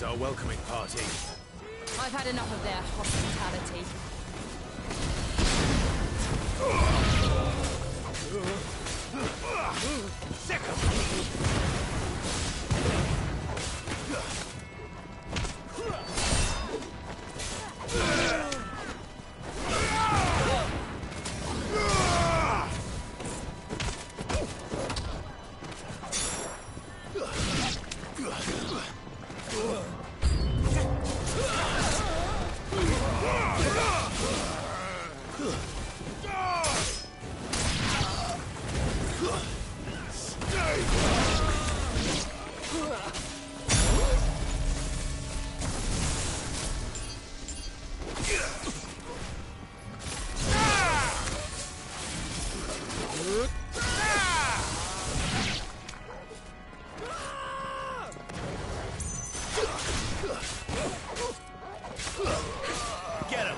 is our welcoming party. I've had enough of their hospitality. Get him!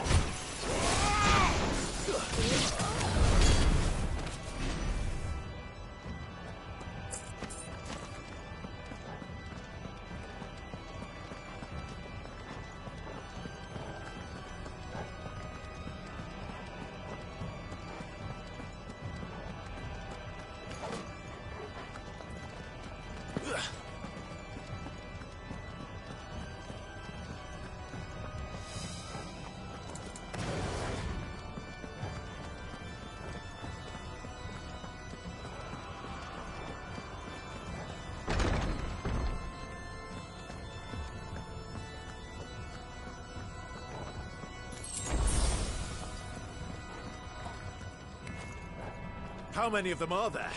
How many of them are there?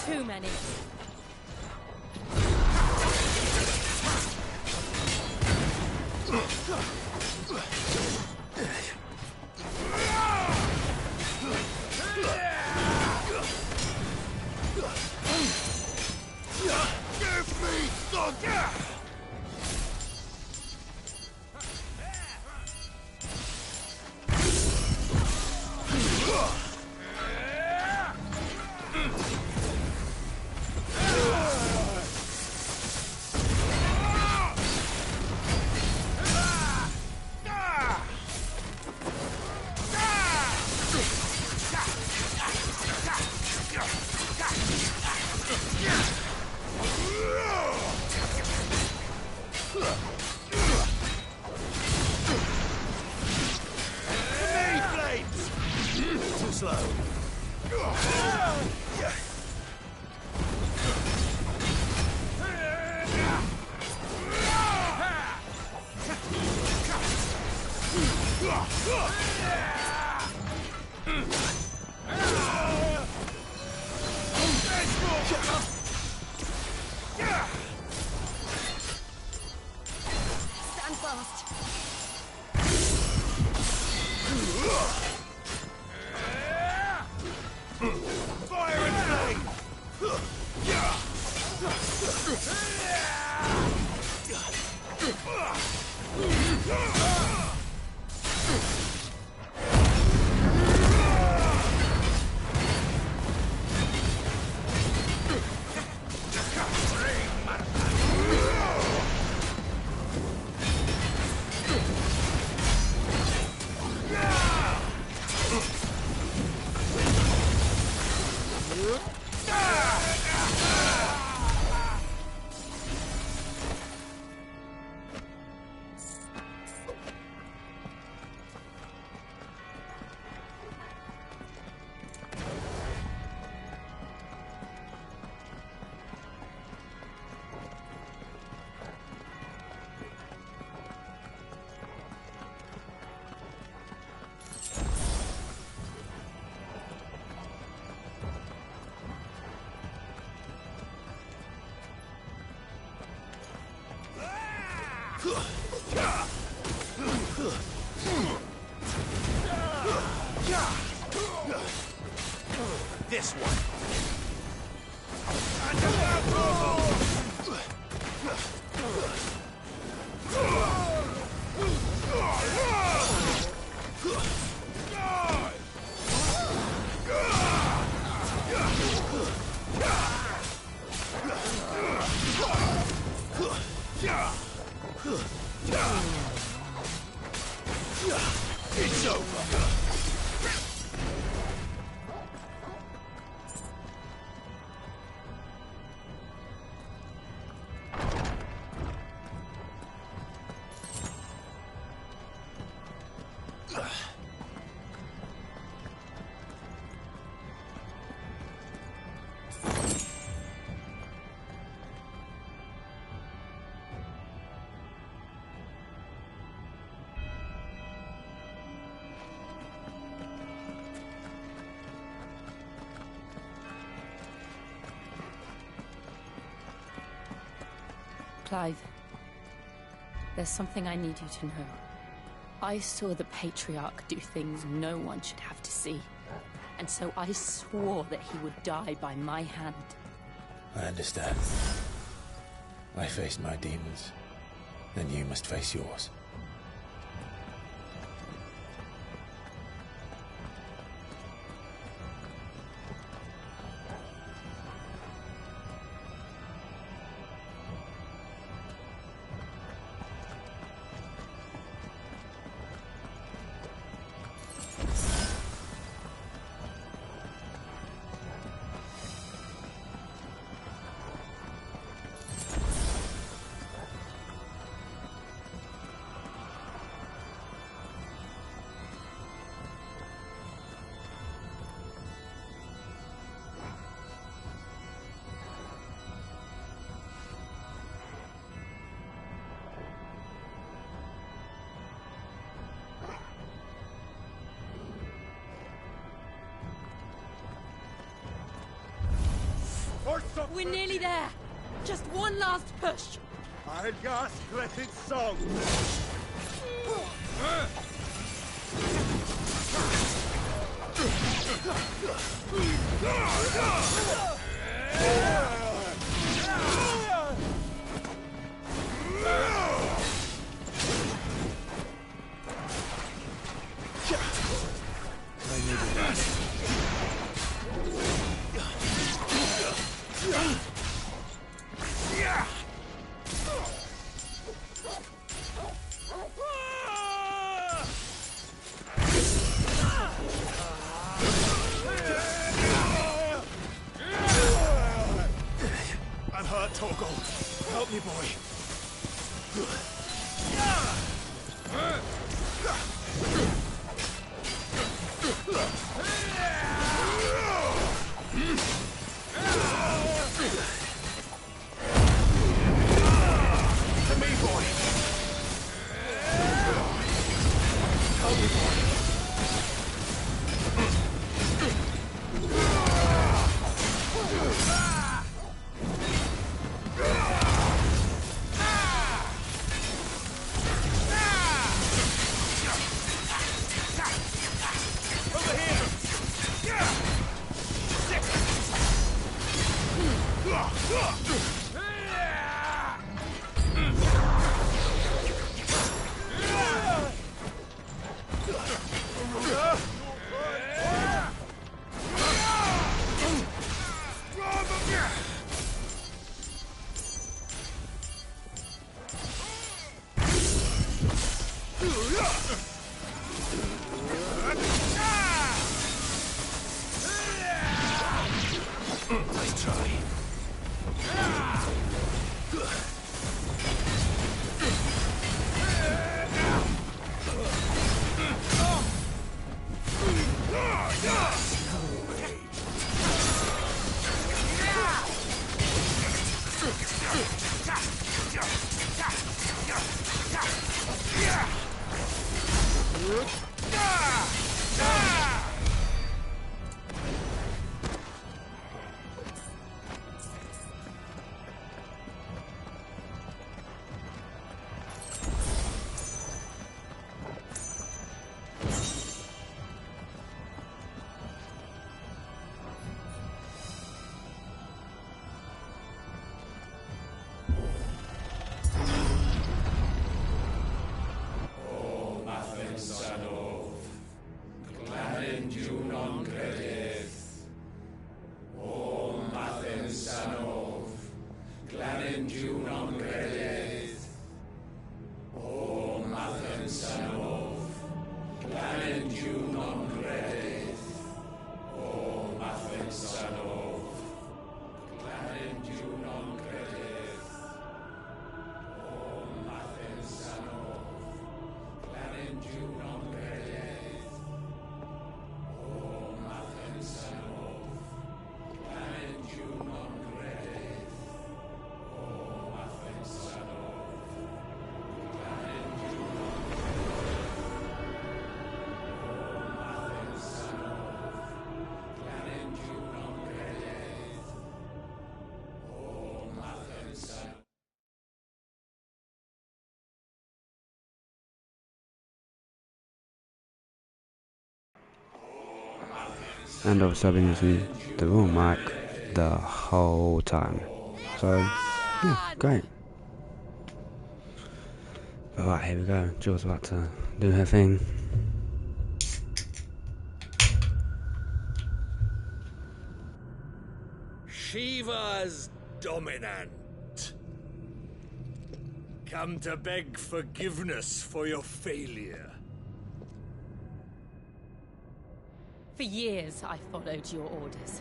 Too many. Give me thunder! Too slow. Stand fast. Fire and flame! This one. It's over. Clive, there's something I need you to know. I saw the Patriarch do things no one should have to see. And so I swore that he would die by my hand. I understand. I faced my demons. Then you must face yours. We're nearly there. Just one last push. I'll gasp let it song. I'm hurt, Torgal. Help me, boy. To me, boy. Help me, boy. Nice try. Senor. And obviously I've been using the wrong mic the whole time. So, yeah, great. Alright, here we go. Jill's about to do her thing. Shiva's dominant. Come to beg forgiveness for your failure. For years, I followed your orders.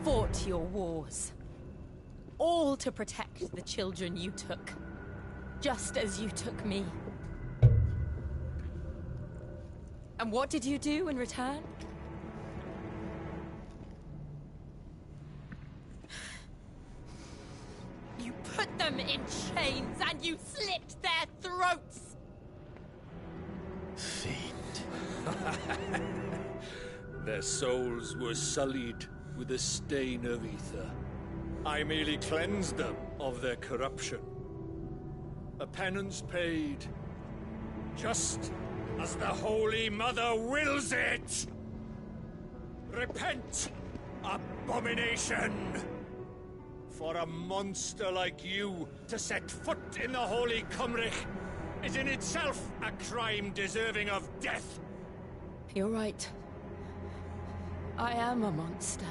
Fought your wars. All to protect the children you took. Just as you took me. And what did you do in return? You put them in chains and you slit their throats! Fiend. Their souls were sullied with a stain of ether. I merely cleansed them of their corruption. A penance paid, just as the Holy Mother wills it! Repent, abomination! For a monster like you to set foot in the Holy Cymric is in itself a crime deserving of death. You're right. I am a monster.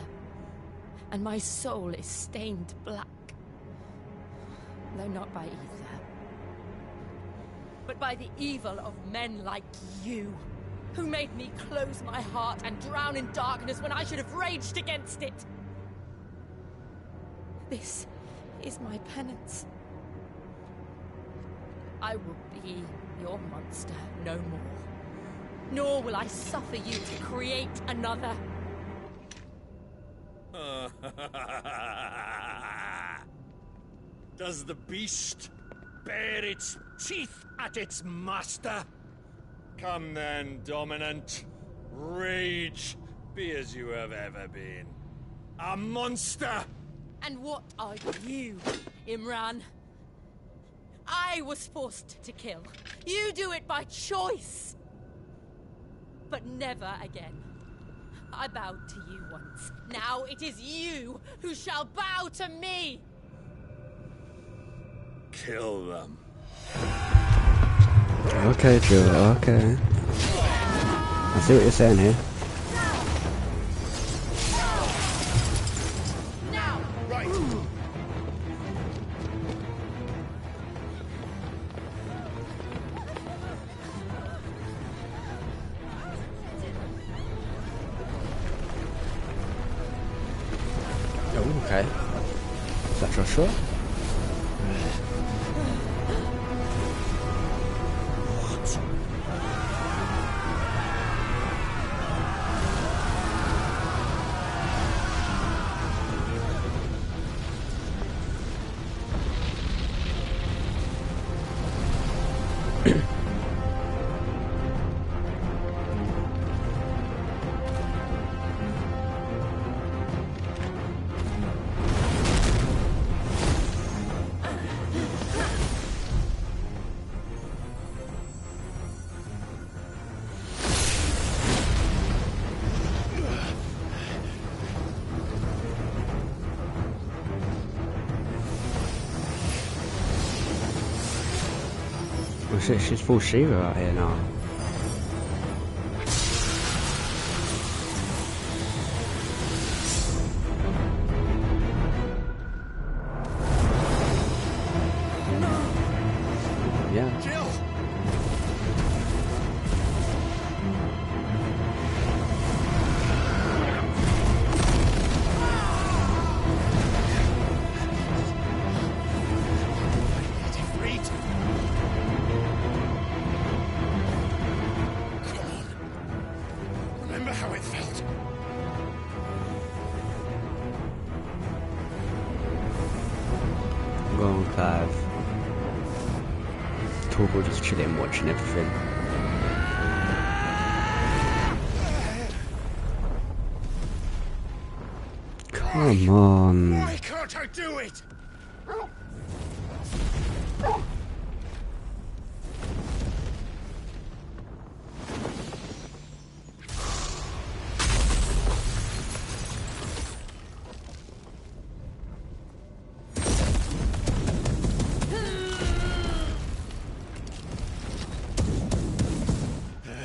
And my soul is stained black. Though not by ether. But by the evil of men like you, who made me close my heart and drown in darkness when I should have raged against it. This is my penance. I will be your monster no more. Nor will I suffer you to create another. Does the beast bare its teeth at its master? Come then, dominant. Rage, be as you have ever been. A monster! And what are you, Imran? I was forced to kill. You do it by choice. But never again. I bowed to you once. Now it is you who shall bow to me! Kill them. Okay, Jill, okay. I see what you're saying here. Now! Right. Oh, okay. Is that Joshua? Oh shit, she's full Shiva out here now. Yeah. Jill! Clive. Torgal just chilling, watching everything. Come on. Why can't I do it?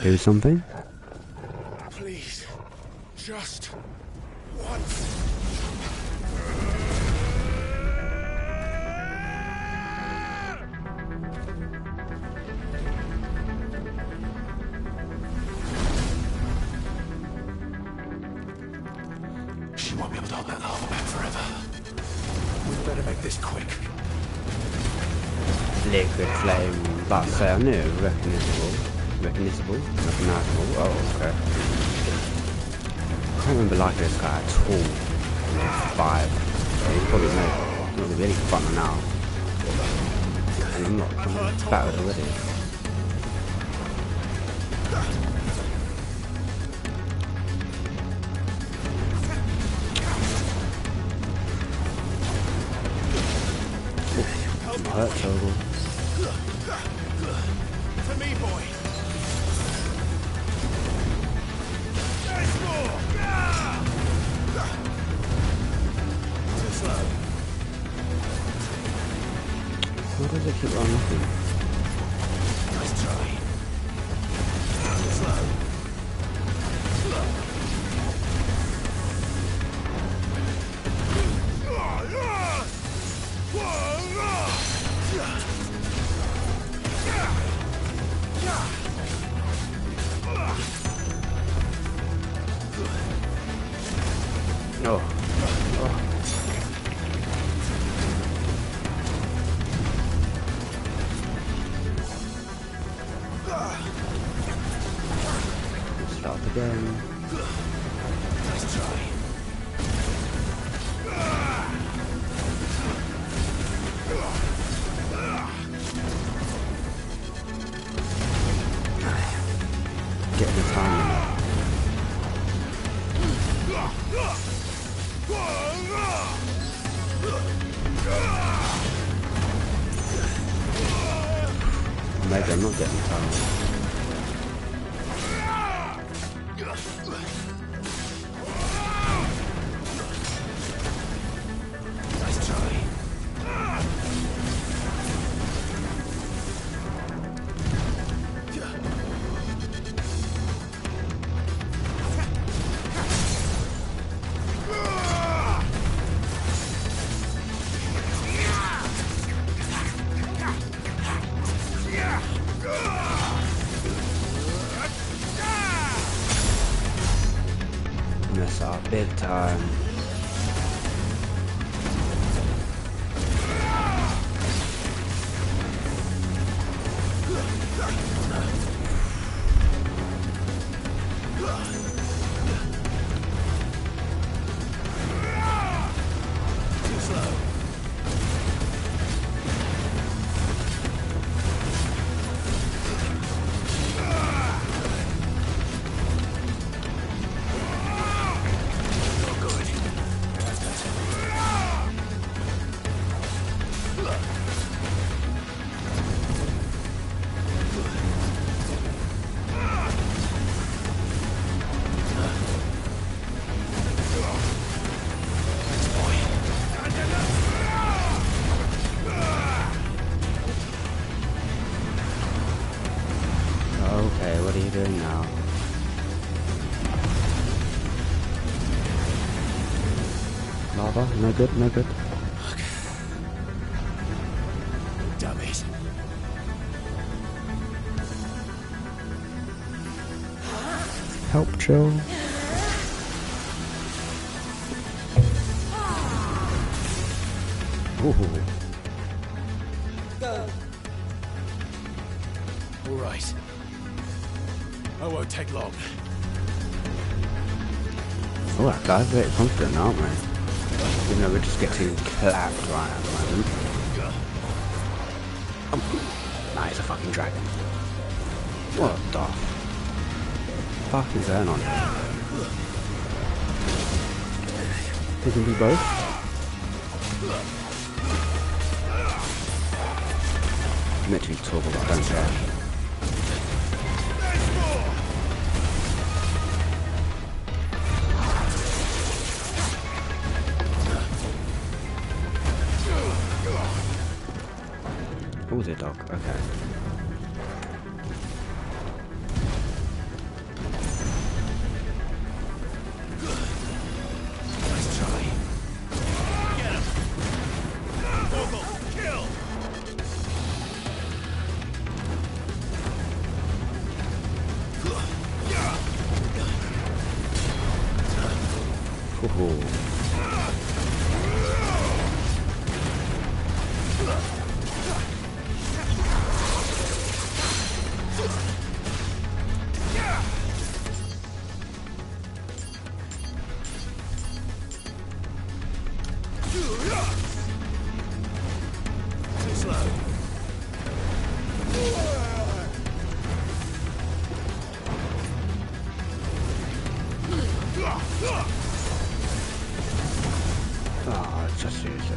Do something? Please, just once. She won't be able to hold that lava back forever. We'd better make this quick. Liquid flame, but I knew recognizable. Oh, okay. I can't remember liking this guy at all. 5. He's probably not really fun now. And I'm battered already. Hurt total. For me, boy. There's more. Too slow. Why does it keep on looking? Nice try. Too slow. Oh. Start again. Nice try. Get the timing up. Maybe I'm not getting time. Nice try. Mess up big time. Too slow. Okay, what are you doing now? Lava? No good, no good. Damn it. Help, Joe. Ooh. All right. I won't take long. Alright guys, very confident, aren't we? Even though we're just getting clapped right at the moment. Nah, he's a fucking dragon. What the fuck is going on? He can do both? Literally talk about, I don't care. Oh, the dog, okay. Nice try. Get him! Vogel, kill! Ooh. Too slow. Ah, just use it.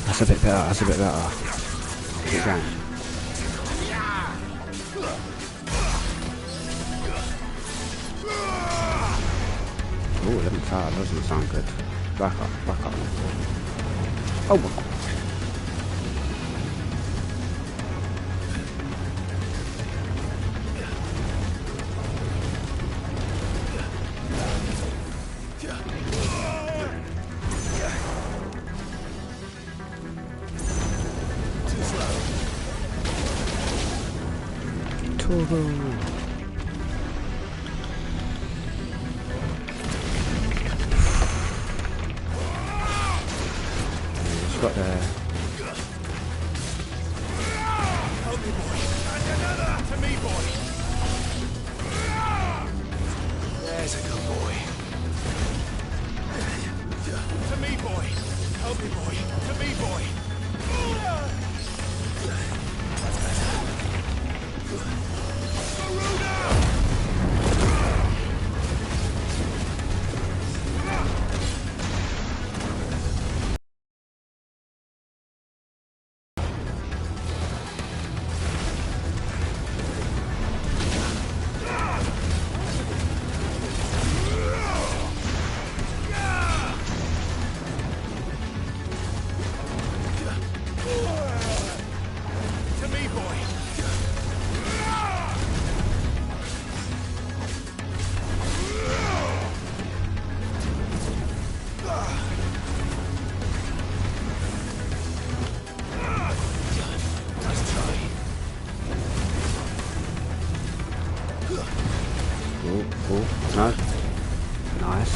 That's a bit better, that's a bit better. Keep going. Oh, 11 fire, that doesn't sound good. Back up, back up. Oh my god. It's got there. Help me, boy. And another to me, boy. There's a good boy. To me, boy. Help me, boy. To me, boy. That's better. To me, boy. Nice try. Oh, oh, no. Nice.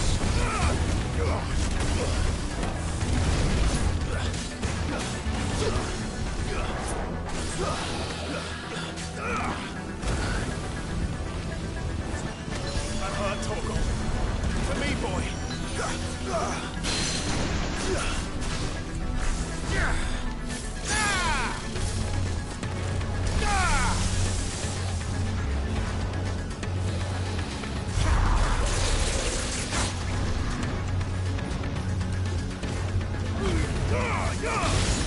That hurt, Torgal. To me, boy.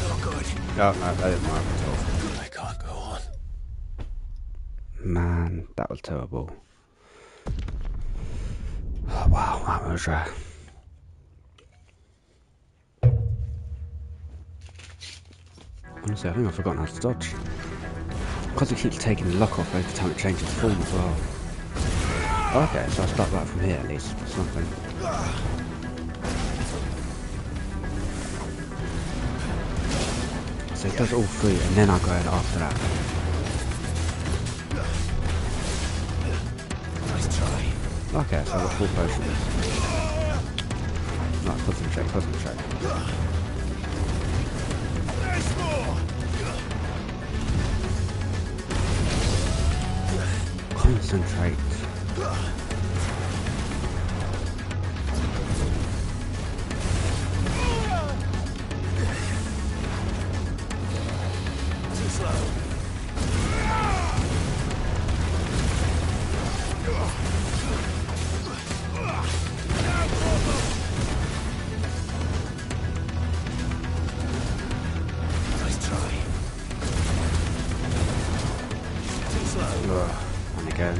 Not good. Oh, no, that didn't work at all. I can't go on. Man, that was terrible. Oh, wow, that was honestly, I think I've forgotten how to dodge. Because it keeps taking the lock off every time it changes form as well. Okay, so I'll start right from here at least, something. So it does all three and then I go in after that. Nice try. Okay, so I've got 4 potions. Right, concentrate. Concentrate. Too slow. Nice try. Too slow. And again.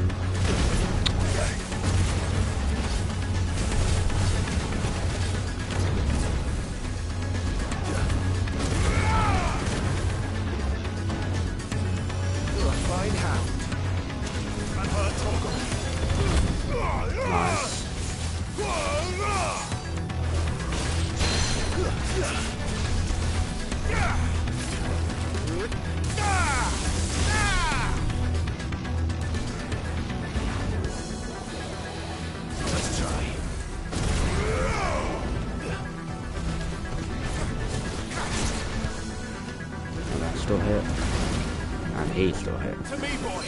Fine hound. Nice. Let's try. And that's still hit. And he's still hit. To me, boy.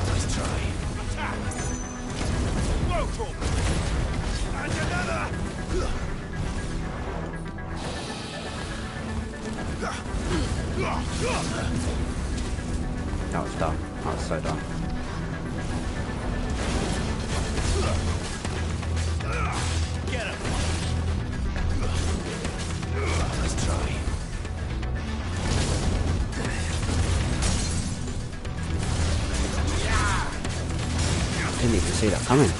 Nice try. Attack. Local. And another. That was done. That was so done. Get him. Nice try. Didn't even see that coming.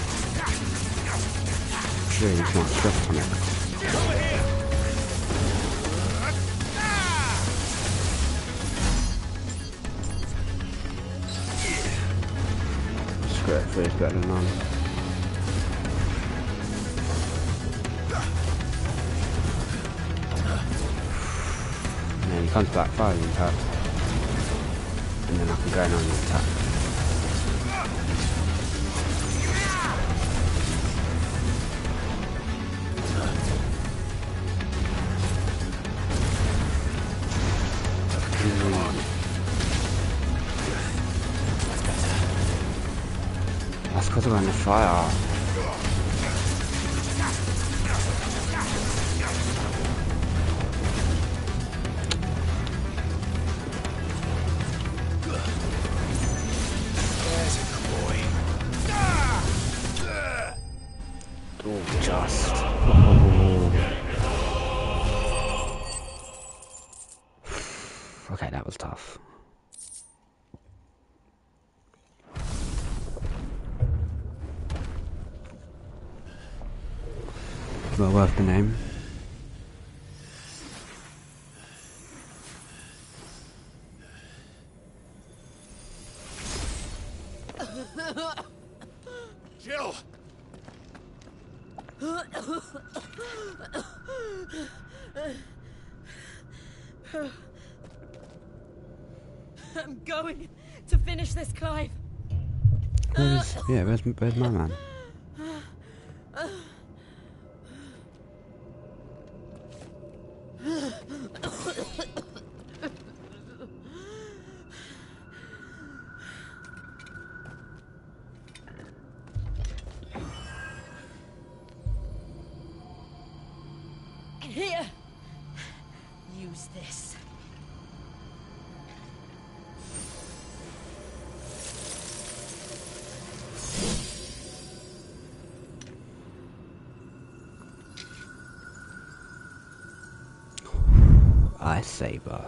Sure, you can't stress on it. Over here. Screw it, three's better than none. And then he comes back, fire the impact. And then I can go in on the attack. That's because I'm on the fire. There's a boy. Oh, just. Okay, that was tough. Well worth the name. Jill. I'm going to finish this, Clive. Where's my man? Here. Use this. Ice saber.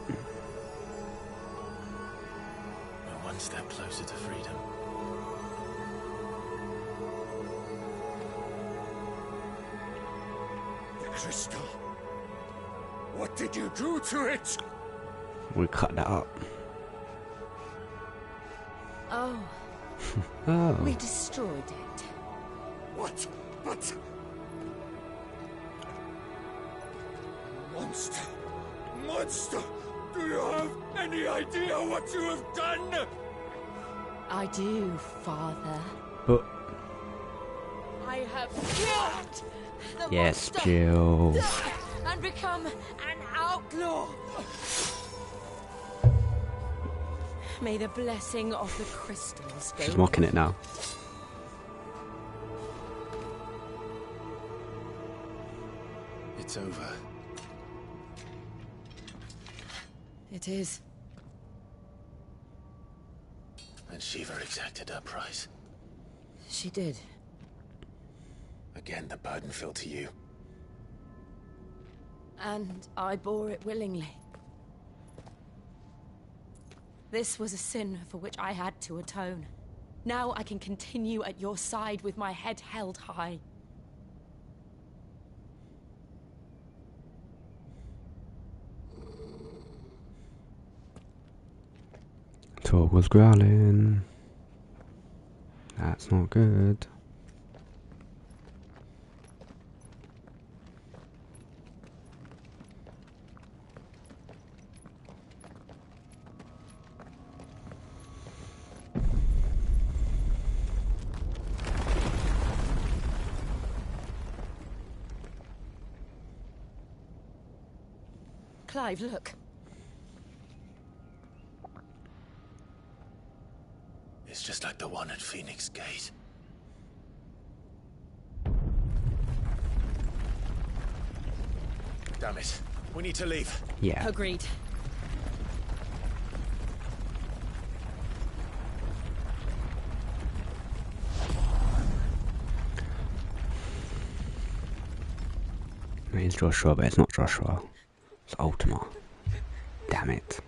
We're one step closer to freedom. The crystal. What did you do to it? We cut that up. Oh, Oh. we destroyed it. What? But... Monster! Monster! Do you have any idea what you have done? I do, Father. But I have killed the yes, monster Jill. and become an outlaw. May the blessing of the crystals go. She's mocking it now. It's over. It is. And Shiva exacted her price. She did. Again, the burden fell to you. And I bore it willingly. This was a sin for which I had to atone. Now I can continue at your side with my head held high. Talk was growling. That's not good. Clive, look. It's just like the one at Phoenix Gate. Damn it. We need to leave. Yeah. Agreed. It's Joshua, but it's not Joshua. It's Ultima. Damn it.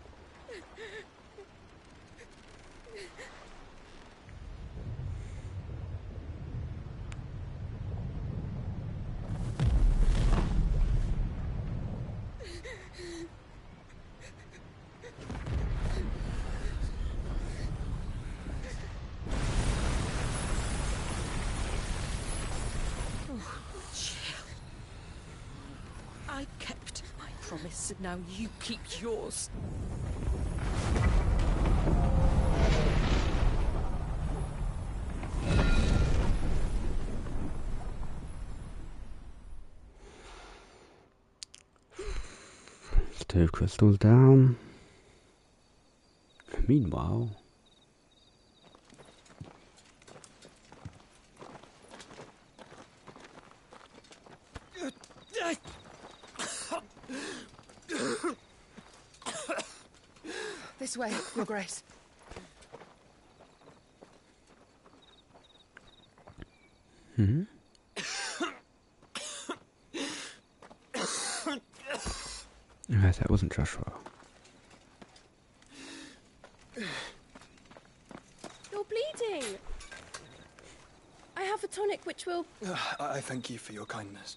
I kept my promise, and now you keep yours. Let's 2 crystals down. Meanwhile, This way, Your Grace. yes, that wasn't Joshua. You're bleeding. I have a tonic which will... I thank you for your kindness,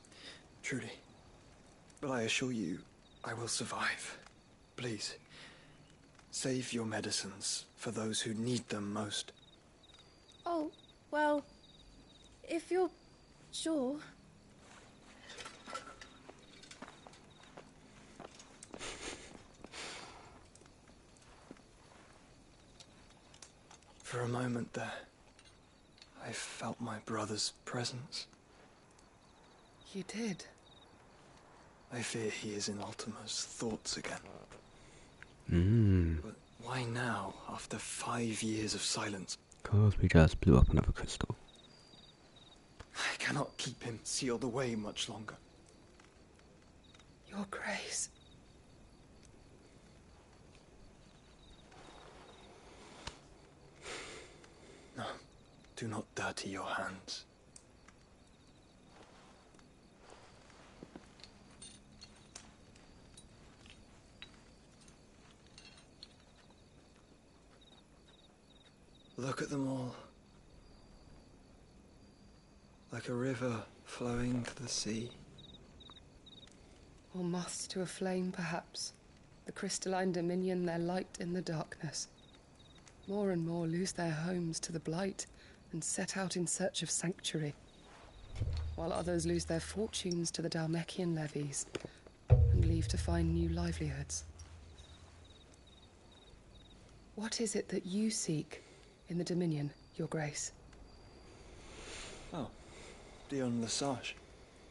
truly. But I assure you, I will survive. Please, save your medicines for those who need them most. Oh, well, if you're sure... For a moment there, I felt my brother's presence. You did? I fear he is in Ultima's thoughts again. But why now, after 5 years of silence? Because we just blew up another crystal. I cannot keep him sealed away much longer. Your Grace. No, do not dirty your hands. Look at them all. Like a river flowing to the sea. Or moths to a flame, perhaps. The crystalline dominion their light in the darkness. More and more lose their homes to the blight and set out in search of sanctuary, while others lose their fortunes to the Dhalmekian levies and leave to find new livelihoods. What is it that you seek in the Dominion, Your Grace? Oh, Dion Lesage.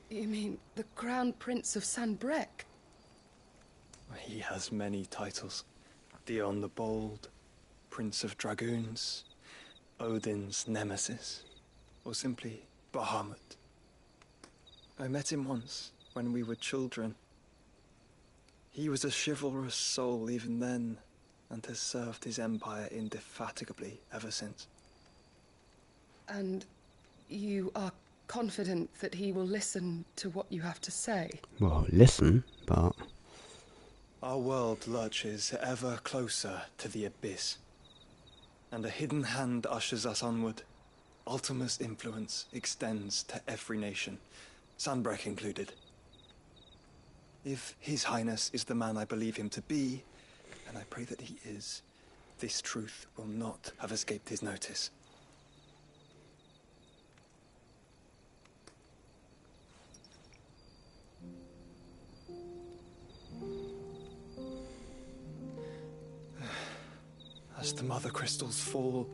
You mean the Crown Prince of Sanbreque? He has many titles. Dion the Bold, Prince of Dragoons, Odin's Nemesis, or simply Bahamut. I met him once, when we were children. He was a chivalrous soul even then, and has served his empire indefatigably ever since. And you are confident that he will listen to what you have to say? Well, listen, but... Our world lurches ever closer to the abyss, and a hidden hand ushers us onward. Ultima's influence extends to every nation, Sanbreque included. If His Highness is the man I believe him to be, and I pray that he is, this truth will not have escaped his notice. As the mother crystals fall,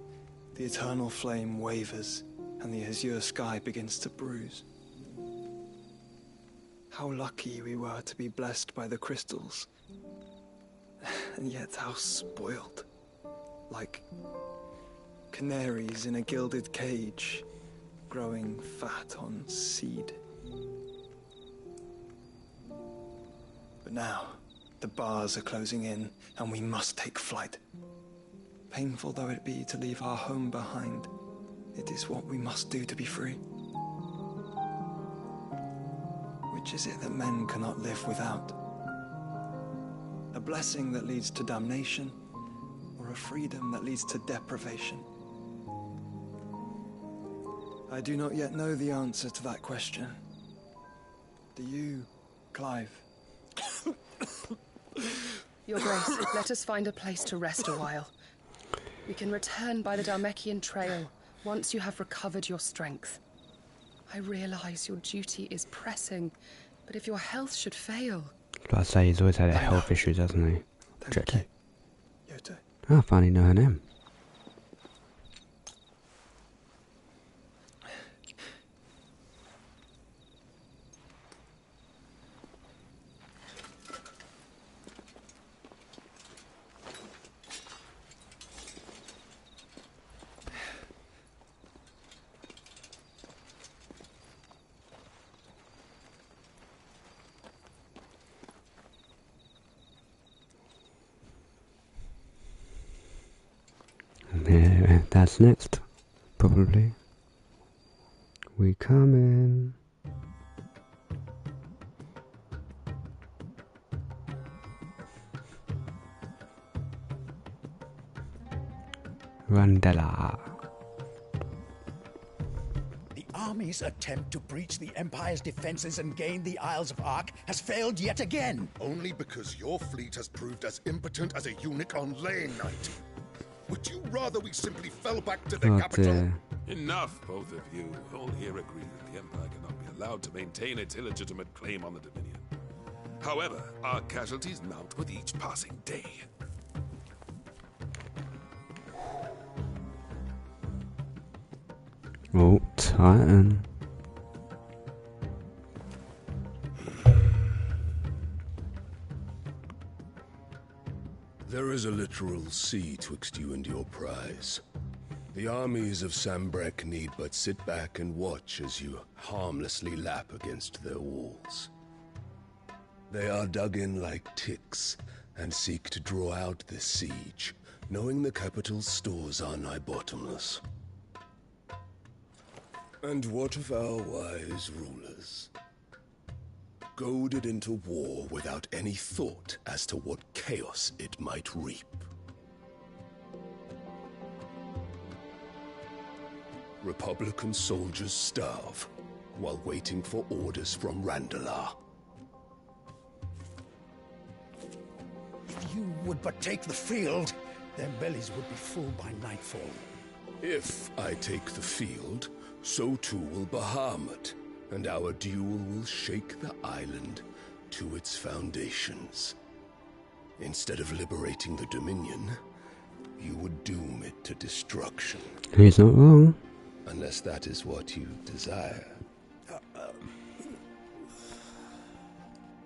the eternal flame wavers, and the azure sky begins to bruise. How lucky we were to be blessed by the crystals, and yet how spoiled. Like canaries in a gilded cage, growing fat on seed. But now, the bars are closing in, and we must take flight. Painful though it be to leave our home behind, it is what we must do to be free. Which is it that men cannot live without? A blessing that leads to damnation, or a freedom that leads to deprivation? I do not yet know the answer to that question. Do you, Clive? Your Grace, let us find a place to rest a while. We can return by the Dhalmekian trail once you have recovered your strength. I realize your duty is pressing, but if your health should fail... Like I say, he's always had health issues, hasn't he? Thank you, Yoto. Oh, I finally know her name. Yeah, that's next, probably. We come in. Randella. The army's attempt to breach the Empire's defenses and gain the Isles of Ark has failed yet again. Only because your fleet has proved as impotent as a eunuch on laying night. Would you rather we simply fell back to the capital? Enough, both of you. All here agree that the Empire cannot be allowed to maintain its illegitimate claim on the Dominion. However, our casualties mount with each passing day. Oh, Titan. There is a literal sea twixt you and your prize. The armies of Sanbreque need but sit back and watch as you harmlessly lap against their walls. They are dug in like ticks and seek to draw out this siege, knowing the capital's stores are nigh bottomless. And what of our wise rulers? Goaded into war without any thought as to what chaos it might reap. Republican soldiers starve while waiting for orders from Randalar. If you would but take the field, their bellies would be full by nightfall. If I take the field, so too will Bahamut, and our duel will shake the island to its foundations. Instead of liberating the Dominion, you would doom it to destruction. He's not wrong. Unless that is what you desire.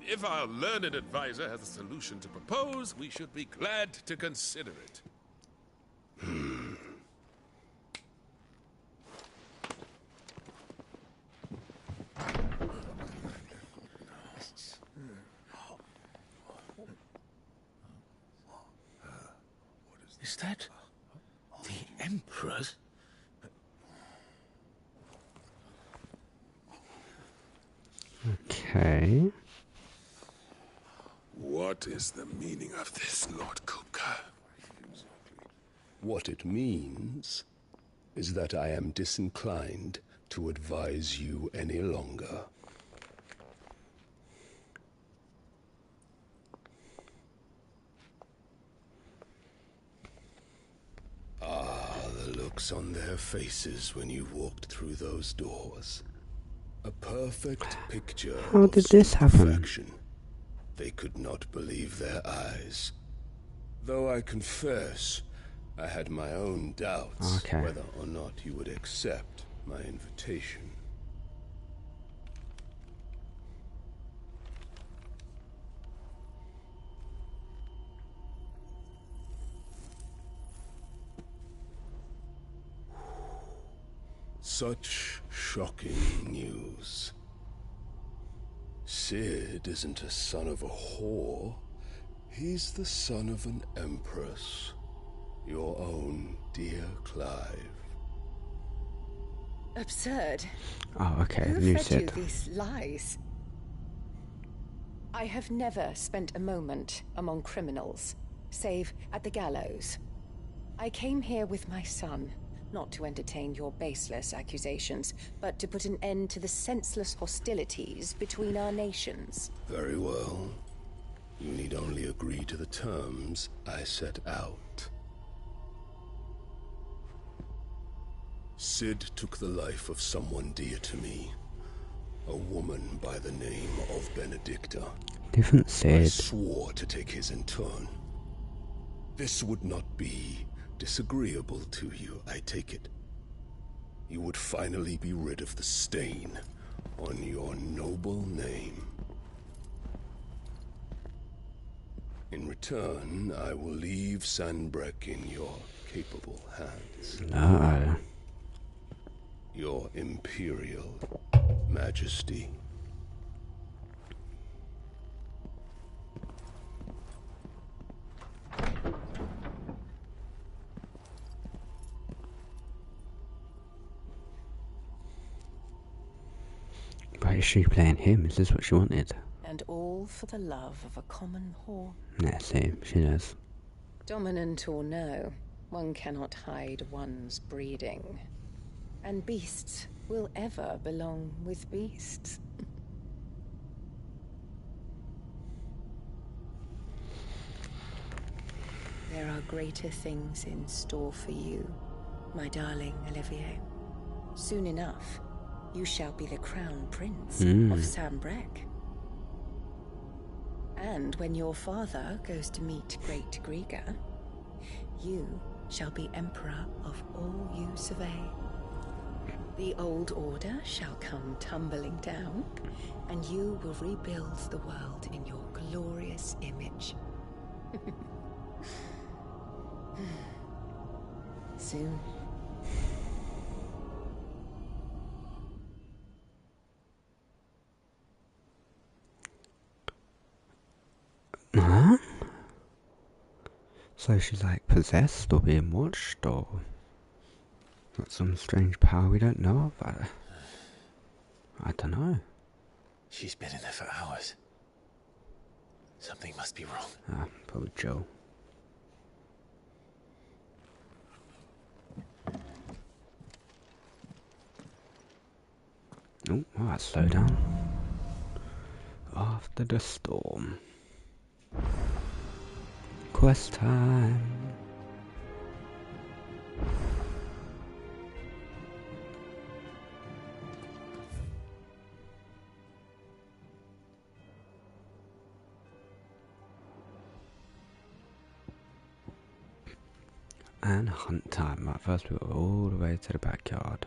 If our learned advisor has a solution to propose, we should be glad to consider it. Is that the Emperor's? Okay. What is the meaning of this, Lord Kupka? What it means is that I am disinclined to advise you any longer. The looks on their faces when you walked through those doors. A perfect picture How did this happen? stupefaction. They could not believe their eyes. Though I confess, I had my own doubts whether or not you would accept my invitation. Such shocking news. Sid isn't a son of a whore. He's the son of an empress. Your own dear Clive. Absurd. Oh, okay. Who New fed Sid. you these lies? I have never spent a moment among criminals, save at the gallows. I came here with my son, not to entertain your baseless accusations, but to put an end to the senseless hostilities between our nations. Very well. You need only agree to the terms I set out. Sid took the life of someone dear to me. A woman by the name of Benedicta. Different I Sid. swore to take his in turn. This would not be disagreeable to you, I take it. You would finally be rid of the stain on your noble name. In return, I will leave Sanbreque in your capable hands. No. Your Imperial Majesty. But is she playing him? Is this what she wanted? And all for the love of a common whore. Yeah, see, she does. Dominant or no, one cannot hide one's breeding. And beasts will ever belong with beasts. There are greater things in store for you, my darling Olivier. Soon enough, you shall be the crown prince of Sanbreque. And when your father goes to meet Great Griga, you shall be emperor of all you survey. The old order shall come tumbling down, and you will rebuild the world in your glorious image. Soon. Huh? So she's like possessed or being watched or got some strange power we don't know of? I don't know. She's been in there for hours. Something must be wrong. Ah, probably Joe. Oh, alright, slow down. After the storm. Quest time. And hunt time. Right, first we go all the way to the backyard.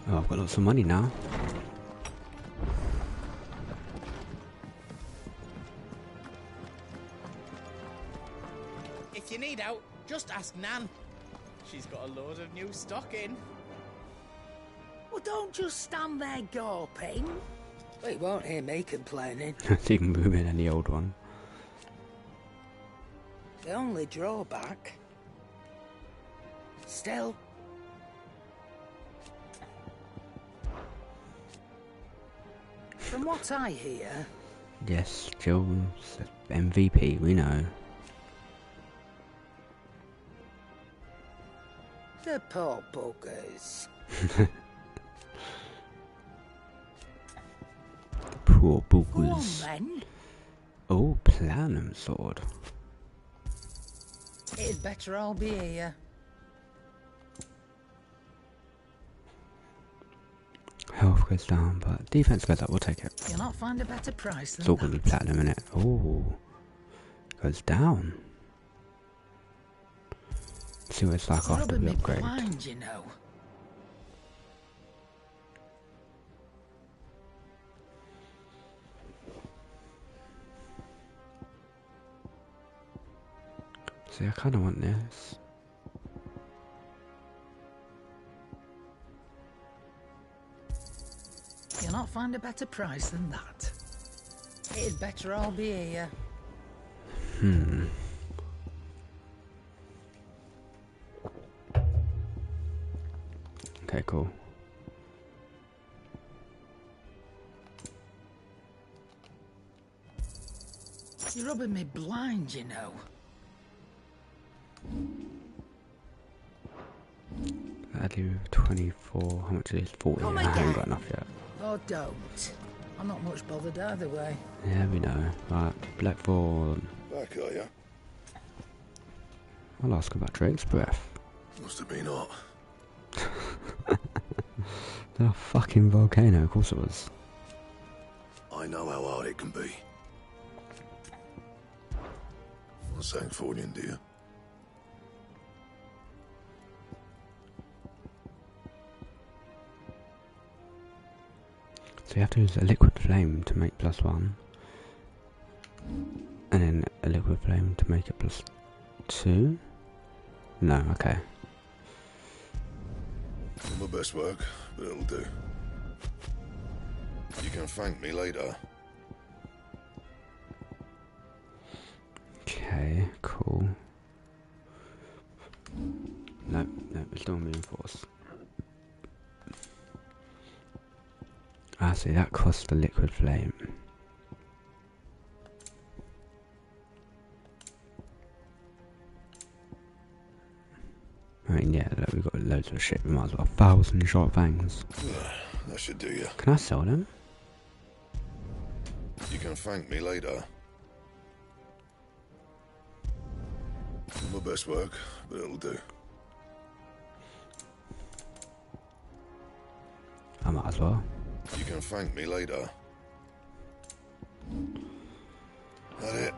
Oh, I've got lots of money now. If you need out, just ask Nan. She's got a load of new stock in. Well, don't just stand there gawping. Well, you won't hear me complaining. So you can move in any old one. The only drawback... Still... From what I hear... Yes, Jill's MVP, we know. The poor buggers. Poor Go on, boogers. then. Oh, Platinum Sword. It'd better all be here. Health goes down, but defense goes up, we'll take it. You'll not find a better price than It's all gonna be platinum in it. Oh, goes down. See what it's like after the upgrade. Blind, you know. See, I kind of want this. You'll not find a better price than that. It'd better all be here. Okay, cool. You're rubbing me blind, you know. I do 24. How much is 40? Come I haven't again. got enough yet. Or don't. I'm not much bothered either way. Yeah, we know. Right, Blackthorn. Back, are ya? I'll ask about Drake's Breath. Must have been hot. The fucking volcano, of course it was. I know how hard it can be. What's that for you, dear? So you have to use a liquid flame to make +1. And then a liquid flame to make it +2? No, okay. My best work, but it'll do. You can thank me later. Okay, cool. No, it's still moving force. Ah, see, that costs the liquid flame. I mean, yeah, look, we've got loads of shit. We might as well 1,000 short fangs. That should do you. Can I sell them? You can thank me later. My best work, but it'll do. I might as well. You can thank me later. That it?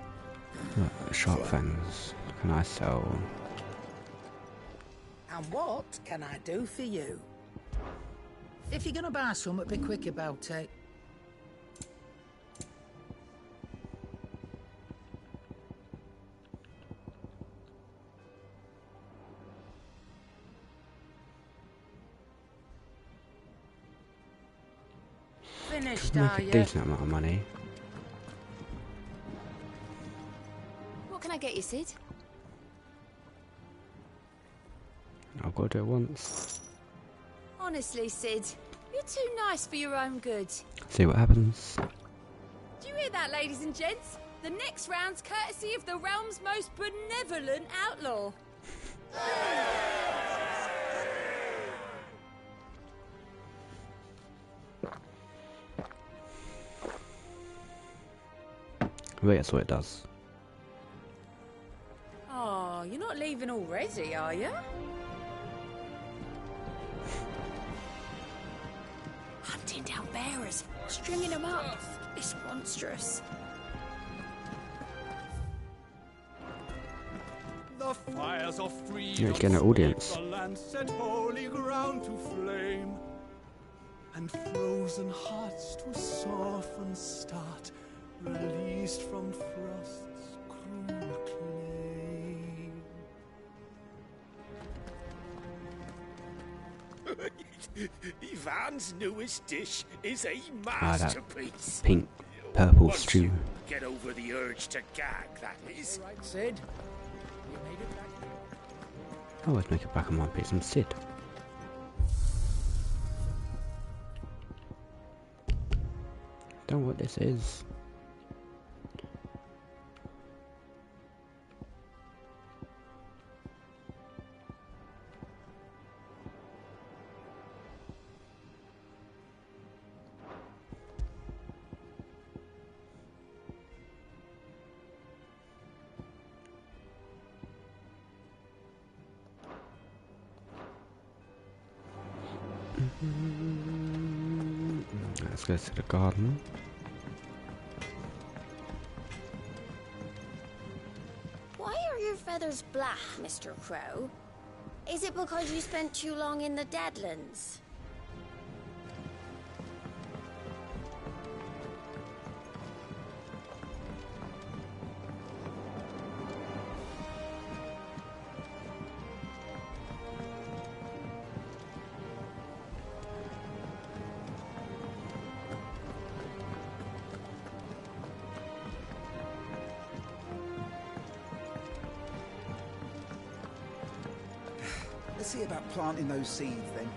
Sharp fangs. Can I sell? And what can I do for you? If you're gonna buy something, be quick about it. Finished, Make are a you? decent amount of money. What can I get you, Sid? I've got to do it once. Honestly, Sid, you're too nice for your own good. See what happens. Do you hear that, ladies and gents? The next round's courtesy of the realm's most benevolent outlaw. Wait, that's what it does. Oh, you're not leaving already, are you? Hunting down bearers, stringing them up. It's monstrous. The fires of freedom, Yeah, it's getting an audience. the land set holy ground to flame, and frozen hearts to soften start, released from frost's cruel claim. Ivan's newest dish is a That masterpiece. pink, purple Once stew. you get over the urge to gag, that is. All right, Sid. You made it back. I always make it back in one piece. I'm Sid. Don't know what this is. Let's go to the garden. Why are your feathers black, Mr. Crow? Is it because you spent too long in the Deadlands? Let's see about planting those seeds then.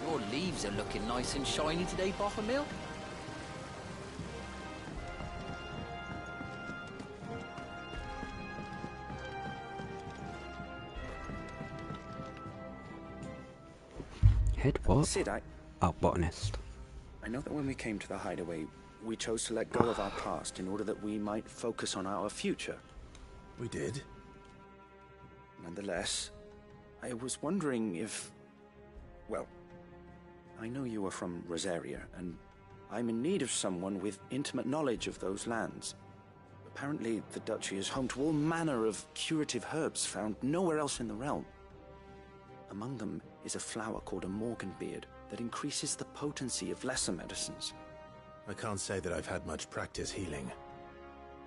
Your leaves are looking nice and shiny today, Bottomil. Head what? Sid, botanist. I know that when we came to the hideaway, we chose to let go of our past in order that we might focus on our future. We did? Nonetheless, I was wondering if... Well, I know you are from Rosaria, and I'm in need of someone with intimate knowledge of those lands. Apparently, the duchy is home to all manner of curative herbs found nowhere else in the realm. Among them is a flower called a morganbeard that increases the potency of lesser medicines. I can't say that I've had much practice healing.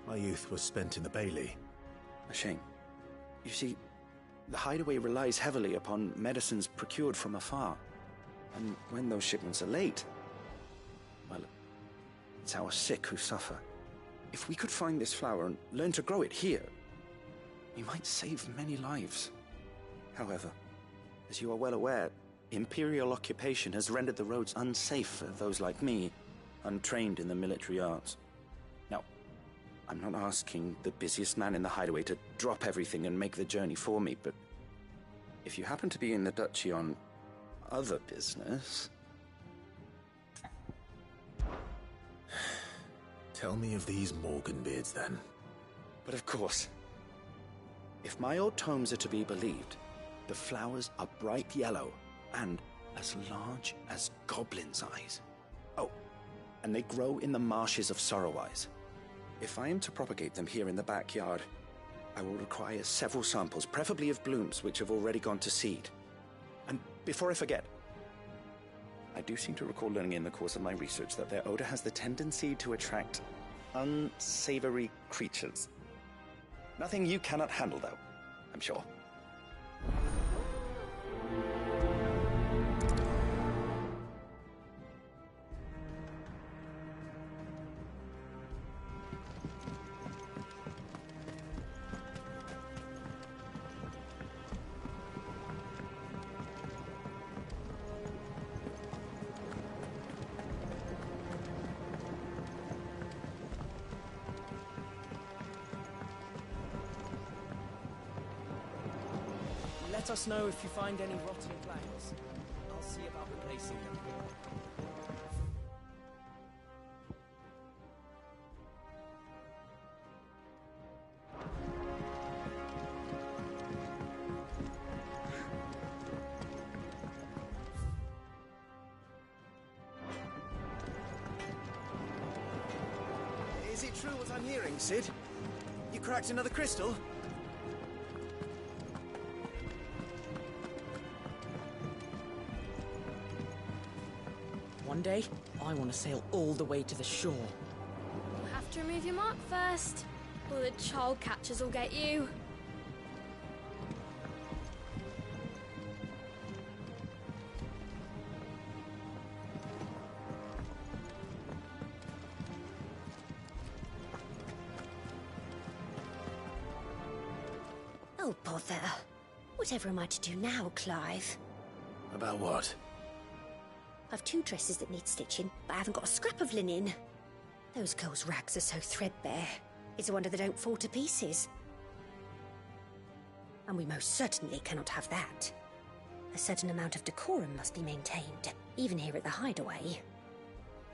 My youth was spent in the Bailey. A shame. You see, the hideaway relies heavily upon medicines procured from afar. And when those shipments are late, well, it's our sick who suffer. If we could find this flower and learn to grow it here, we might save many lives. However, as you are well aware, Imperial occupation has rendered the roads unsafe for those like me, untrained in the military arts. Now, I'm not asking the busiest man in the hideaway to drop everything and make the journey for me, but if you happen to be in the duchy on other business... Tell me of these morganbeards, then. But of course. If my old tomes are to be believed, the flowers are bright yellow and as large as goblins' eyes. Oh, and they grow in the marshes of Sorrowise. If I am to propagate them here in the backyard, I will require several samples, preferably of blooms which have already gone to seed. And before I forget, I do seem to recall learning in the course of my research that their odor has the tendency to attract unsavory creatures. Nothing you cannot handle, though, I'm sure. Let us know if you find any rotten planks. I'll see about replacing them. Is it true what I'm hearing, Sid? You cracked another crystal? One day, I want to sail all the way to the shore. You'll have to remove your mark first, or the child catchers will get you. Oh, bother. Whatever am I to do now, Clive? About what? I've 2 dresses that need stitching, but I haven't got a scrap of linen. Those girls' rags are so threadbare. It's a wonder they don't fall to pieces. And we most certainly cannot have that. A certain amount of decorum must be maintained, even here at the hideaway.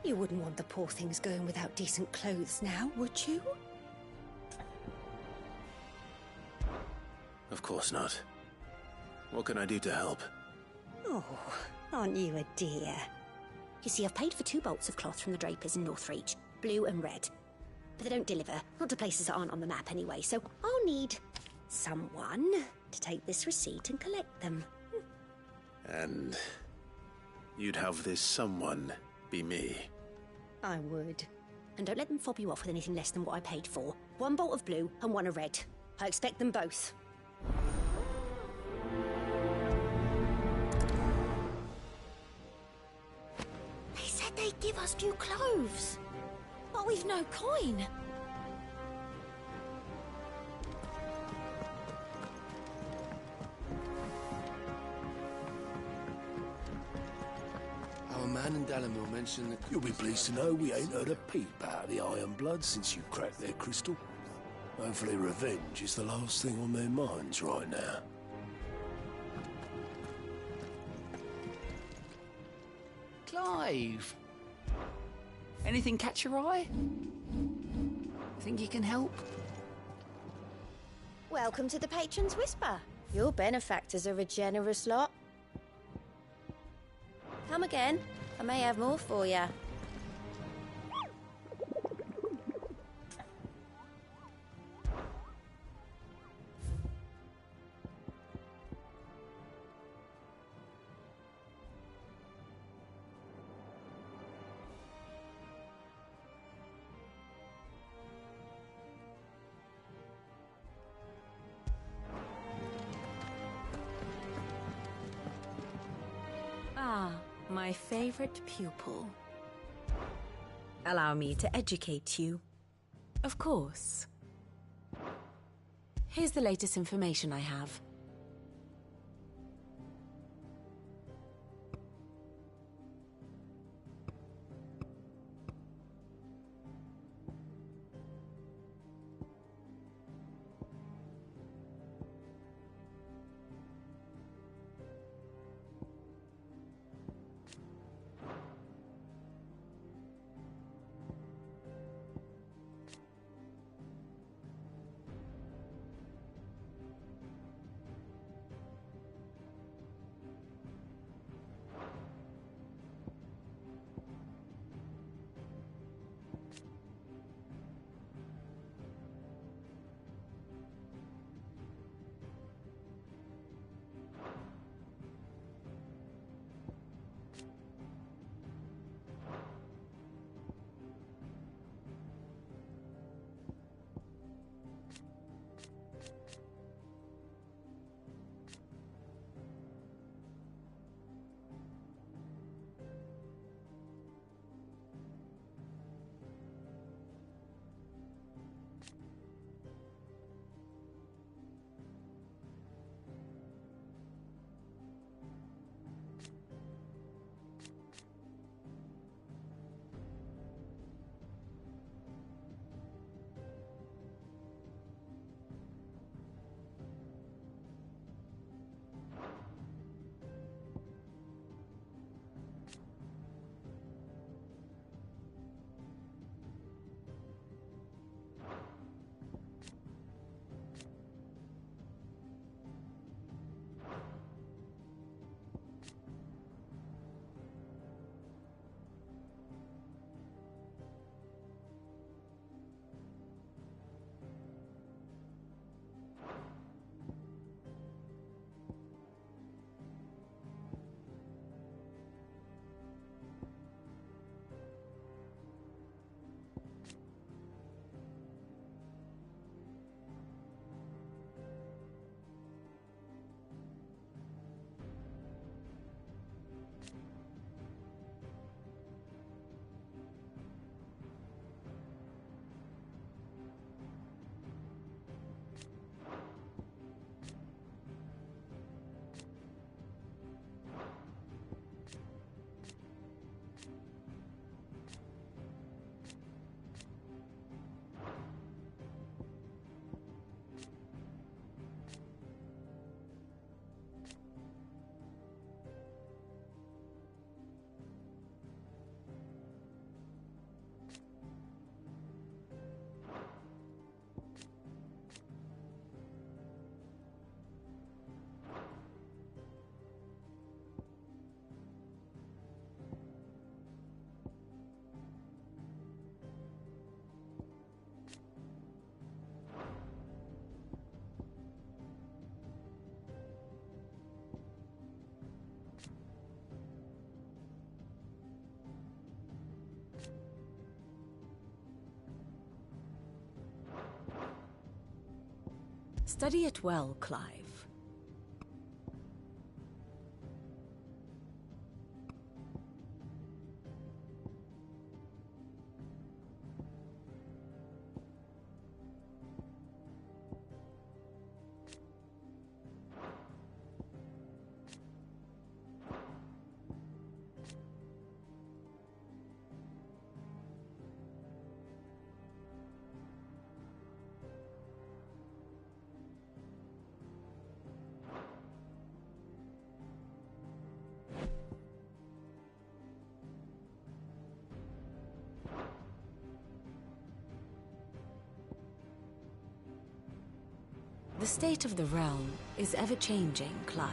You wouldn't want the poor things going without decent clothes now, would you? Of course not. What can I do to help? Oh, aren't you a dear? You see, I've paid for 2 bolts of cloth from the drapers in Northreach, blue and red. But they don't deliver, not to places that aren't on the map anyway, so I'll need someone to take this receipt and collect them. And you'd have this someone be me? I would. And don't let them fob you off with anything less than what I paid for. 1 bolt of blue and 1 of red. I expect them both. They said they'd give us new clothes, but we've no coin. Our man in Dalamore mentioned that... You'll be pleased to know we ain't heard a peep out of the Iron Blood since you cracked their crystal. Hopefully revenge is the last thing on their minds right now. Clive! Anything catch your eye? Think you can help? Welcome to the Patron's Whisper. Your benefactors are a generous lot. Come again. I may have more for you. Ah, my favorite pupil. Allow me to educate you. Of course. Here's the latest information I have. Study it well, Clive. The state of the realm is ever-changing, Clive.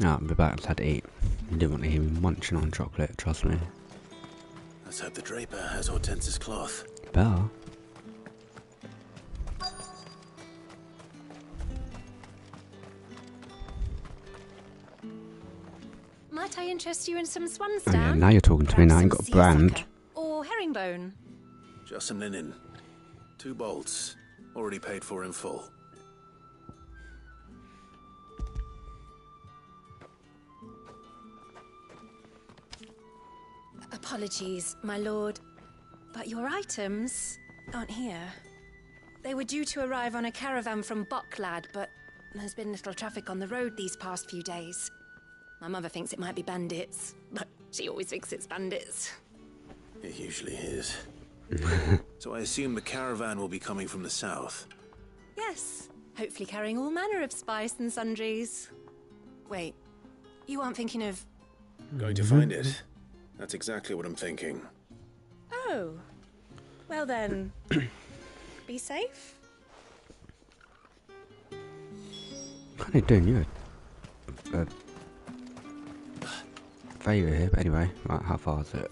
No, I'll be back. I had to eat. I didn't want to hear me munching on chocolate, trust me. Let's hope the Draper has Hortense's cloth. Better. Might I interest you in some swan's Oh down? yeah, now you're talking to me. Now I ain't got a brand. Or herringbone? Just some linen. 2 bolts. Already paid for in full. Apologies, my lord, but your items aren't here. They were due to arrive on a caravan from Bucklad, but there's been little traffic on the road these past few days. My mother thinks it might be bandits, but she always thinks it's bandits. It usually is. So I assume the caravan will be coming from the south. Yes, hopefully carrying all manner of spice and sundries. Wait, you aren't thinking of... Going to find it. That's exactly what I'm thinking. Oh, well then, be safe. What are they doing? You a favour here, but anyway, right, how far is it?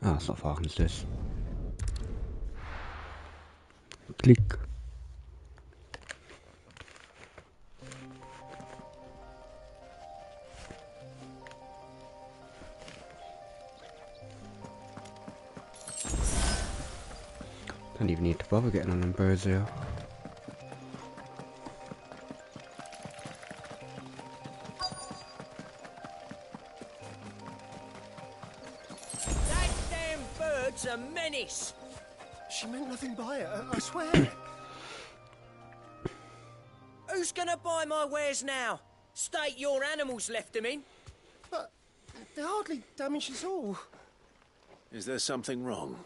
Oh, it's not far, it's this. Click. Don't even need to bother getting on them birds here. That damn bird's a menace. She meant nothing by it, I swear. Who's gonna buy my wares now? State your animals left them in. But they hardly damage us all. Is there something wrong?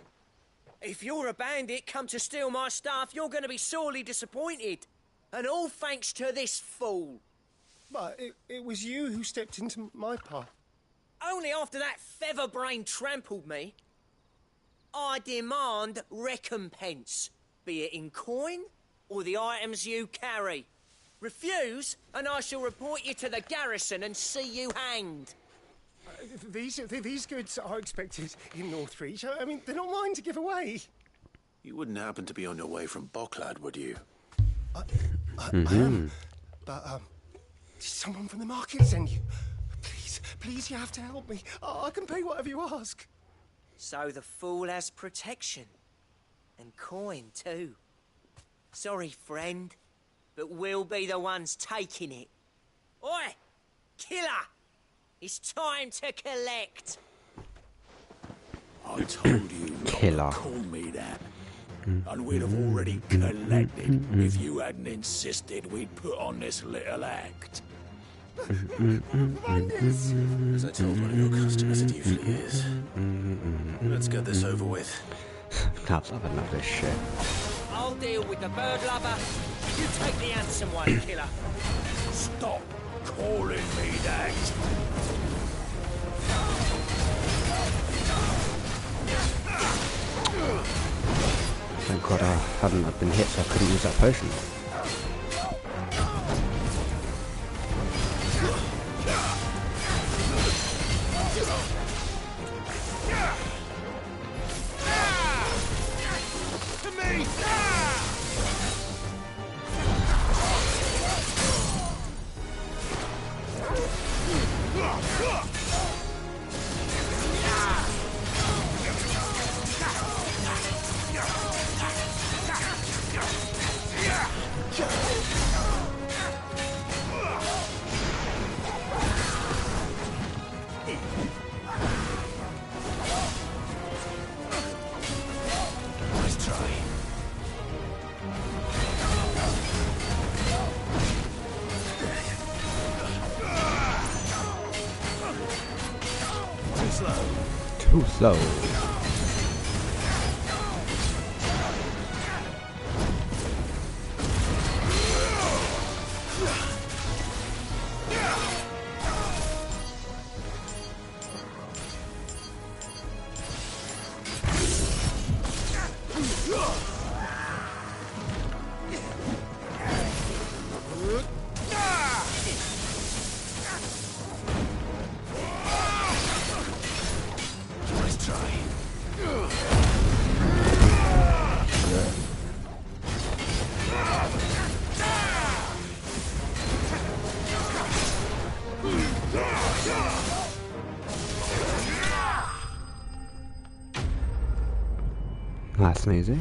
If you're a bandit come to steal my stuff, you're gonna be sorely disappointed. And all thanks to this fool. But it was you who stepped into my path. Only after that featherbrain trampled me. I demand recompense, be it in coin or the items you carry. Refuse, and I shall report you to the garrison and see you hanged. These goods are expected in Northreach. I mean, they're not mine to give away. You wouldn't happen to be on your way from Bucklad, would you? I am. But, did someone from the market send you? Please, you have to help me. I can pay whatever you ask. So the fool has protection. And coin, too. Sorry, friend, but we'll be the ones taking it. Oi! Killer! It's time to collect. I told you not Killer. to call me that. And we'd have already collected if you hadn't insisted we'd put on this little act. As I told one of your customers a few years. Let's get this over with. I've had enough of this shit. I'll deal with the bird lover. You take the handsome one, killer. Stop calling me that. Thank God I hadn't been hit, so I couldn't use that potion. To me! Nice try. Too slow. Too slow. Nice try. Nice and easy.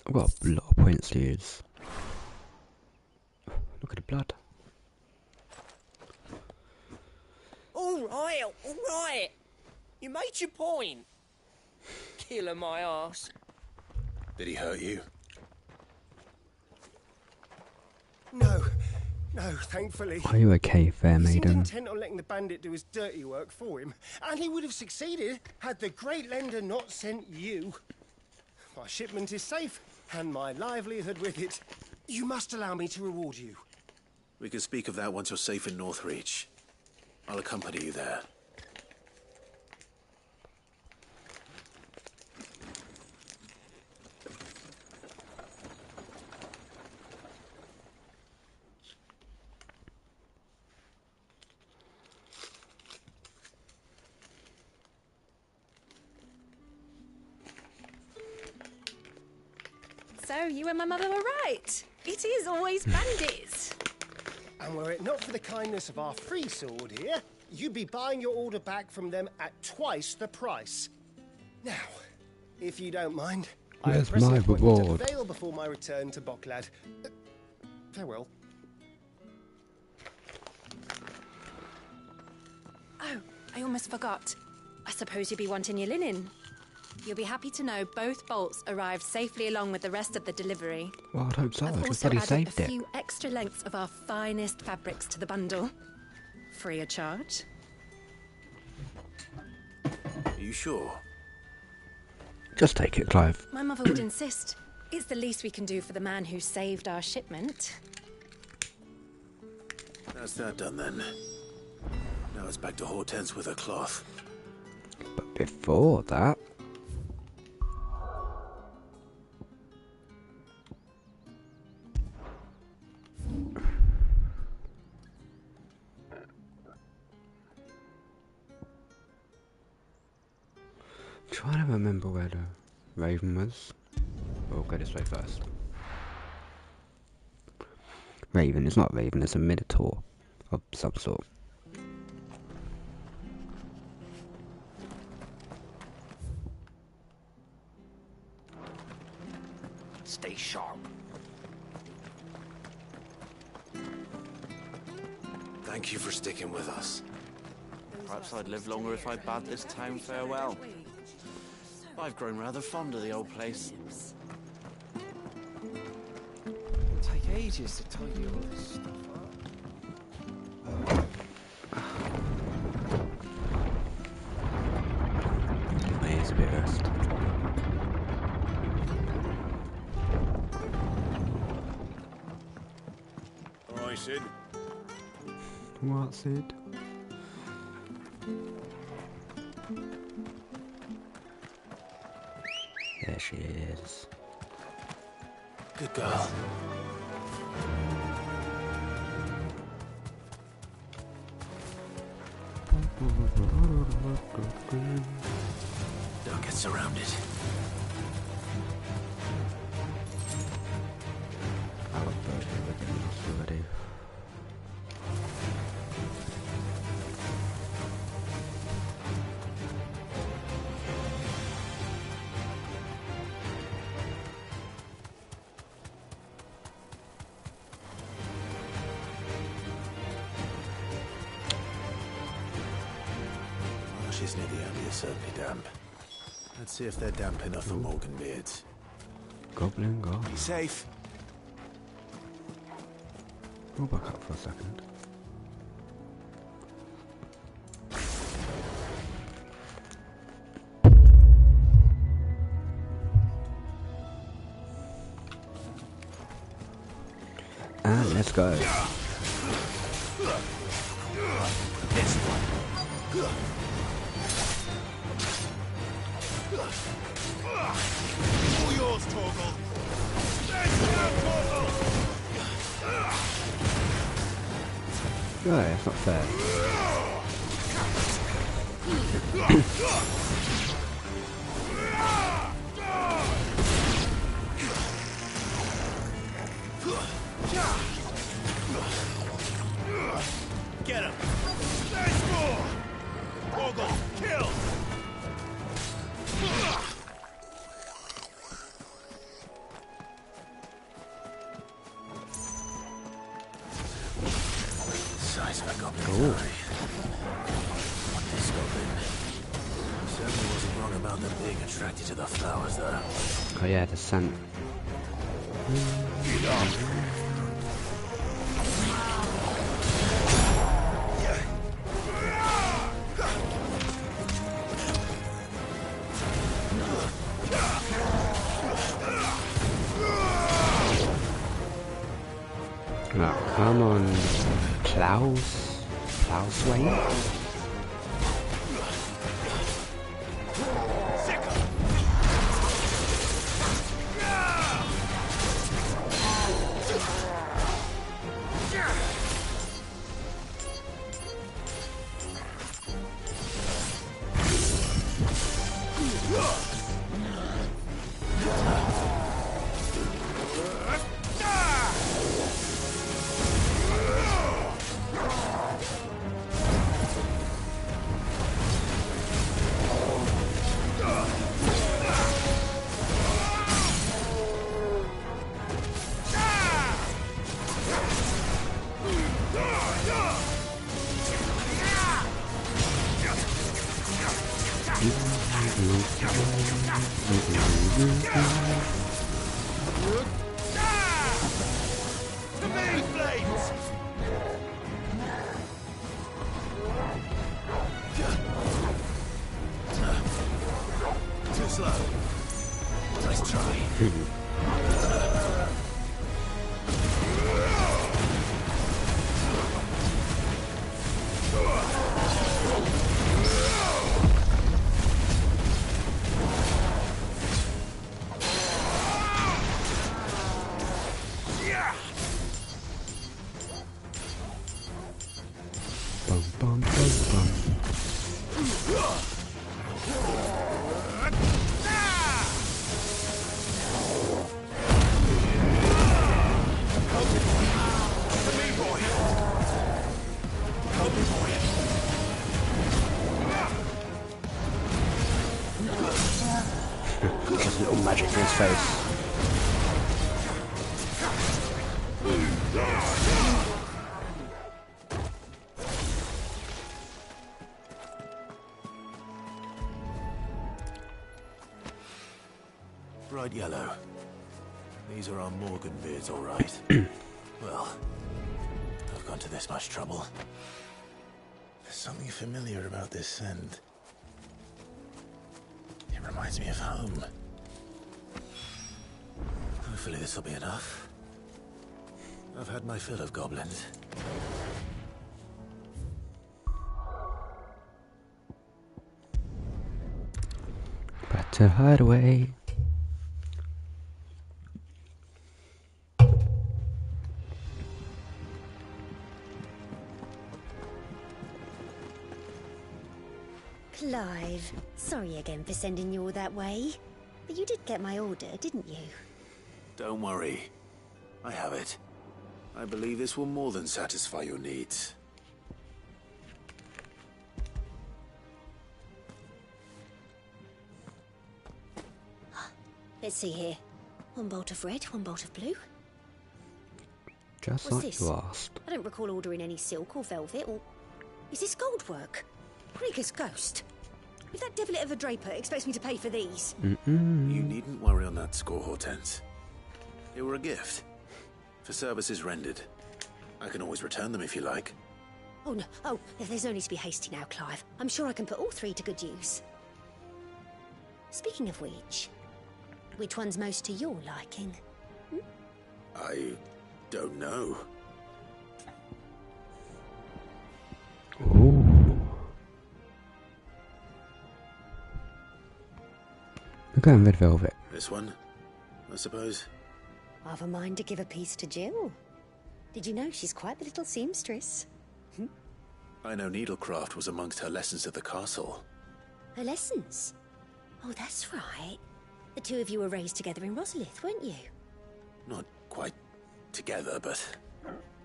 I've got a lot of points to use. Look at the blood. All right. You made your point. Killing my ass. Did he hurt you? No, thankfully. Are you okay, fair He seemed maiden? intent on letting the bandit do his dirty work for him, and he would have succeeded had the Great Lender not sent you. My shipment is safe, and my livelihood with it. You must allow me to reward you. We can speak of that once you're safe in Northreach. I'll accompany you there. So, you and my mother were right. It is always bandits. And were it not for the kindness of our free sword here, you'd be buying your order back from them at twice the price. Now, if you don't mind, I Where's press an my appointment reward? at Vale before my return to Bocklad. Farewell. Oh, I almost forgot. I suppose you'll be wanting your linen. You'll be happy to know both bolts arrived safely along with the rest of the delivery. Well, I'd hope so. I've I just also bloody added saved a it. few extra lengths of our finest fabrics to the bundle. Free of charge. Are you sure? Just take it, Clive. My mother would insist. It's the least we can do for the man who saved our shipment. That's that done then. Now it's back to Hortense with her cloth. But before that... trying to remember where the Raven was. We'll go this way first. Raven, it's not Raven, it's a Minotaur of some sort. Stay sharp. Thank you for sticking with us. Perhaps I'd live longer if I bade this town farewell. I've grown rather fond of the old place. It'll take ages to tidy all this stuff up. Give my ears a bit of rest. Alright, Sid. What's it? There she is. Good girl. Don't get surrounded. I'll upload everything else already. Marshes near the Abbey are certainly damp. Let's see if they're damp enough for Morgan beards. Goblin, go. Be safe. We'll back up for a second. And let's go. This one. All yours, Torgal. Oh, that's not fair. Get him! Let's go! Torgal, kill! Size of a goblin. Ooh. What this goblin? Certainly wasn't wrong about them being attracted to the flowers, though. Oh yeah, the scent. Get up! No, come on, Klaus. Klaus Swain? To me, flames! Too slow. Nice try. Bum, bum, bum, bum. Just a little magic in his face. Bright yellow. These are our Morgan beards, all right. Well, I've gone to this much trouble. There's something familiar about this scent. It reminds me of home. Hopefully this will be enough. I've had my fill of goblins. Better hide away. Sorry again for sending you all that way. But you did get my order, didn't you? Don't worry. I have it. I believe this will more than satisfy your needs. Let's see here. One bolt of red, one bolt of blue. Just What's like this? you asked. I don't recall ordering any silk or velvet or... Is this gold work? Krieger's ghost. If that devilet of a draper expects me to pay for these... You needn't worry on that score, Hortense. They were a gift. For services rendered. I can always return them if you like. Oh, no. Oh, there's no need to be hasty now, Clive. I'm sure I can put all three to good use. Speaking of which one's most to your liking? I don't know. Ooh. We're going red velvet. This one, I suppose. I've a mind to give a piece to Jill. Did you know she's quite the little seamstress? I know needlecraft was amongst her lessons at the castle. Her lessons? Oh, that's right. The two of you were raised together in Rosalith, weren't you? Not quite together, but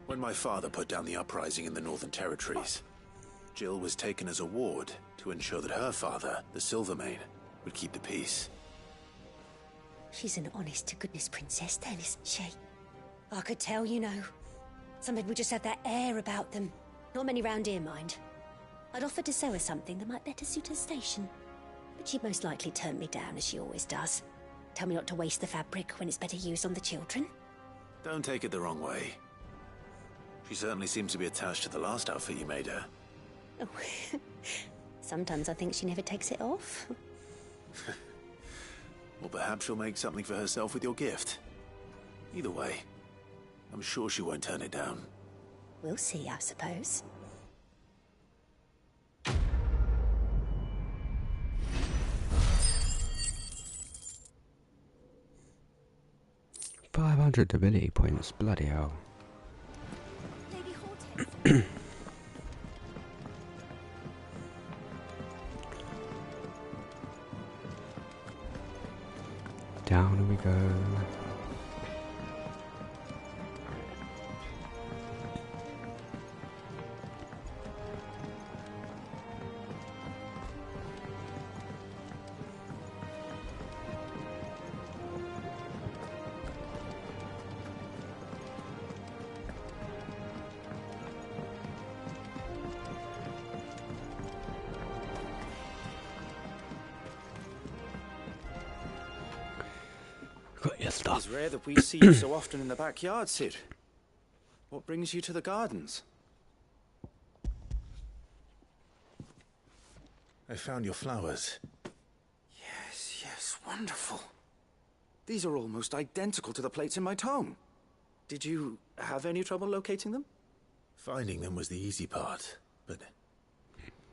when my father put down the uprising in the Northern Territories, Jill was taken as a ward to ensure that her father, the Silvermane, would keep the peace. She's an honest-to-goodness princess then, isn't she? I could tell, you know. Some people just have that air about them. Not many round here, mind. I'd offered to sew her something that might better suit her station. But she'd most likely turn me down, as she always does. Tell me not to waste the fabric when it's better used on the children. Don't take it the wrong way. She certainly seems to be attached to the last outfit you made her. Oh, sometimes I think she never takes it off. Well, perhaps she'll make something for herself with your gift. Either way, I'm sure she won't turn it down. We'll see, I suppose. $500 ability points, bloody hell. Down we go. It's rare that we see you so often in the backyard, Sid. What brings you to the gardens? I found your flowers. Yes, wonderful. These are almost identical to the plates in my tome. Did you have any trouble locating them? Finding them was the easy part, but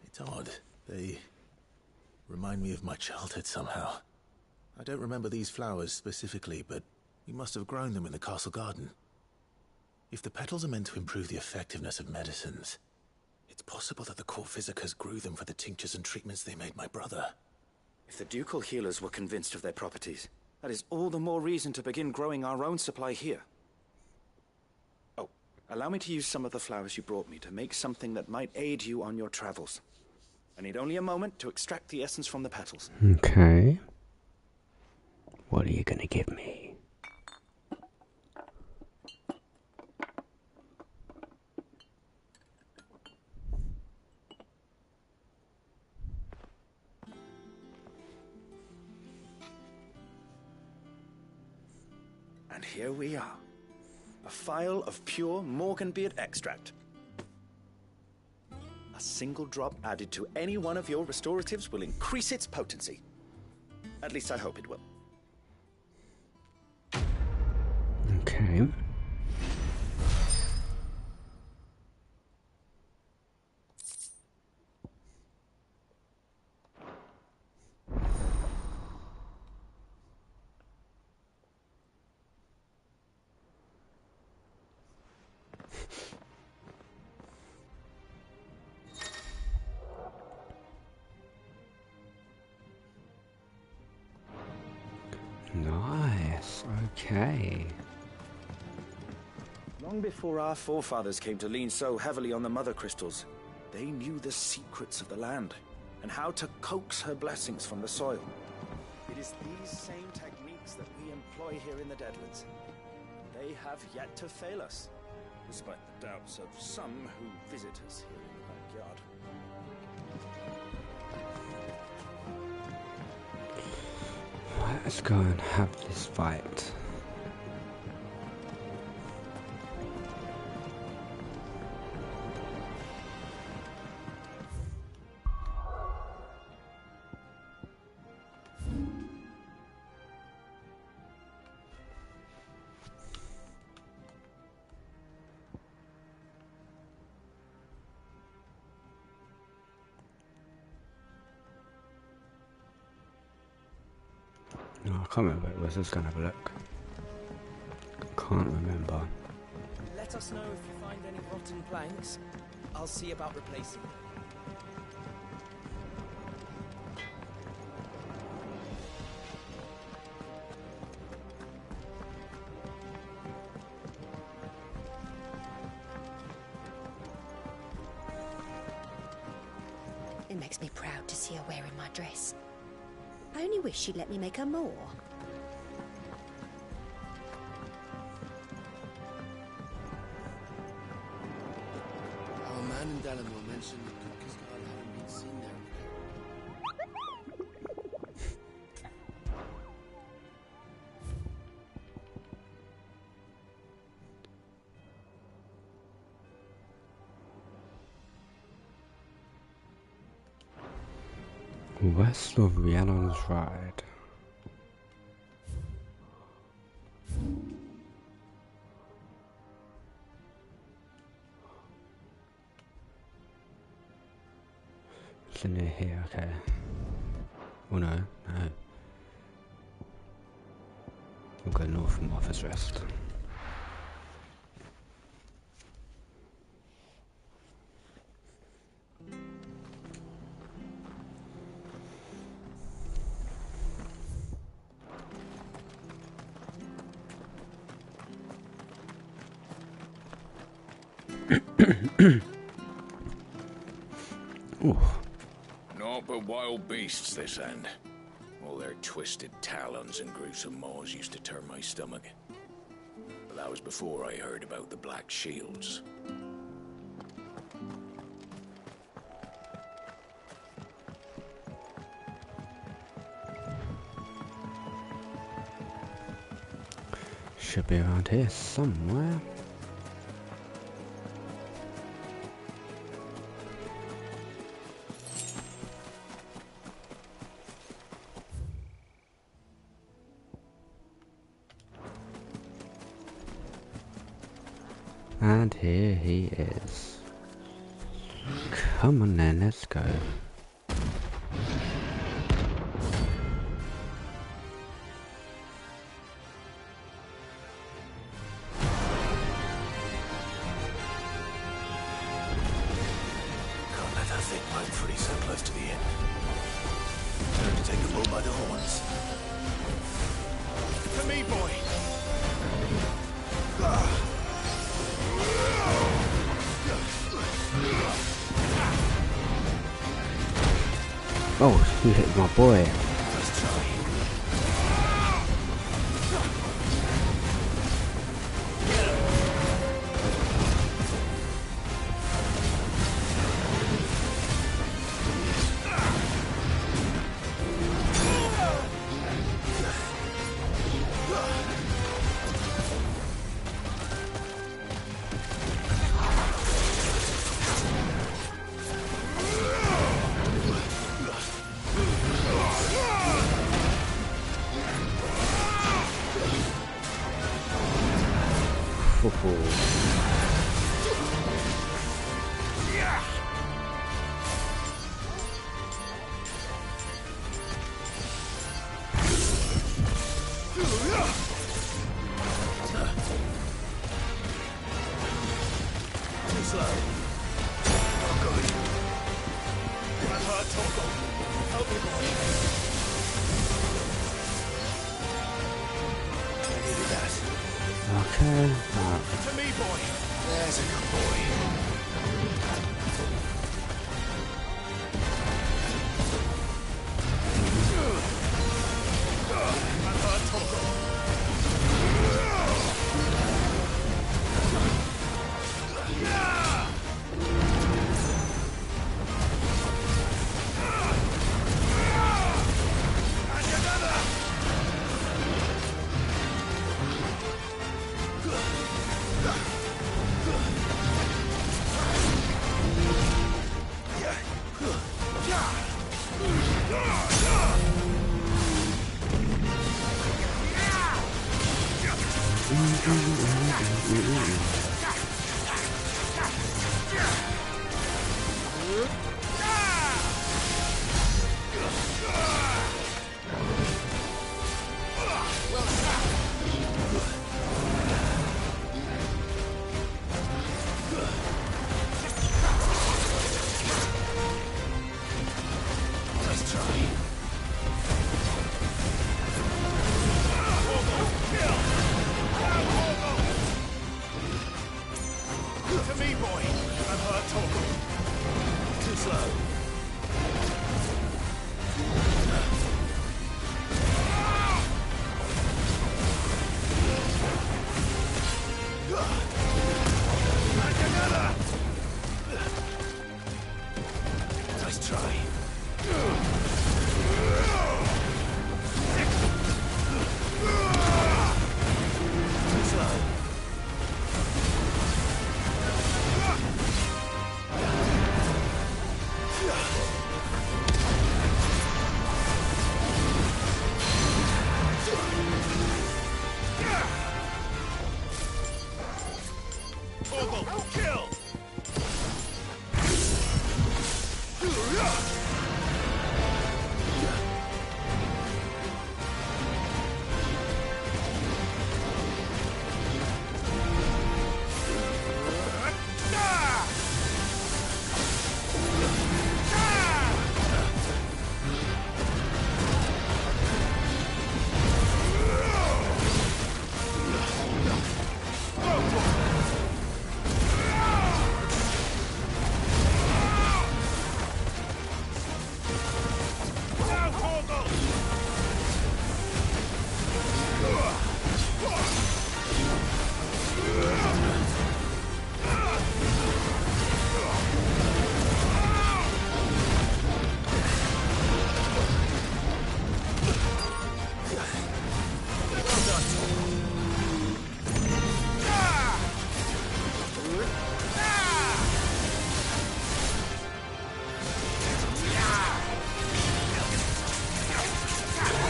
it's odd. They remind me of my childhood somehow. I don't remember these flowers specifically, but we must have grown them in the castle garden. If the petals are meant to improve the effectiveness of medicines, it's possible that the court physicers grew them for the tinctures and treatments they made my brother. If the ducal healers were convinced of their properties, that is all the more reason to begin growing our own supply here. Oh, allow me to use some of the flowers you brought me to make something that might aid you on your travels. I need only a moment to extract the essence from the petals. Okay. What are you gonna give me? And here we are. A phial of pure Morganbeard extract. A single drop added to any one of your restoratives will increase its potency. At least I hope it will. Okay. Nice. Okay. Long before our forefathers came to lean so heavily on the mother crystals, they knew the secrets of the land and how to coax her blessings from the soil. It is these same techniques that we employ here in the Deadlands. They have yet to fail us, despite the doubts of some who visit us here in the backyard. Let's go and have this fight. No, I can't remember what it was. Let's go and have a look. Can't remember. Let us know if you find any rotten planks. I'll see about replacing them. It makes me proud to see her wearing my dress. I only wish she'd let me make her more. Our man in Dallimore mentioned the cook's girl hadn't been seen there. West of Rhiannon's Ride. It's near here, okay. Oh no, no. We'll go north from Office Rest. Naught but wild beasts this end. All their twisted talons and gruesome maws used to turn my stomach. But that was before I heard about the Black Shields. Should be around here somewhere. And here he is. Come on then, let's go. Can't let that thing run free so close to the end. Time to take the bull by the horns. For me, boy! Oh, you hit my boy. Okay. To me, boy. There's a good boy.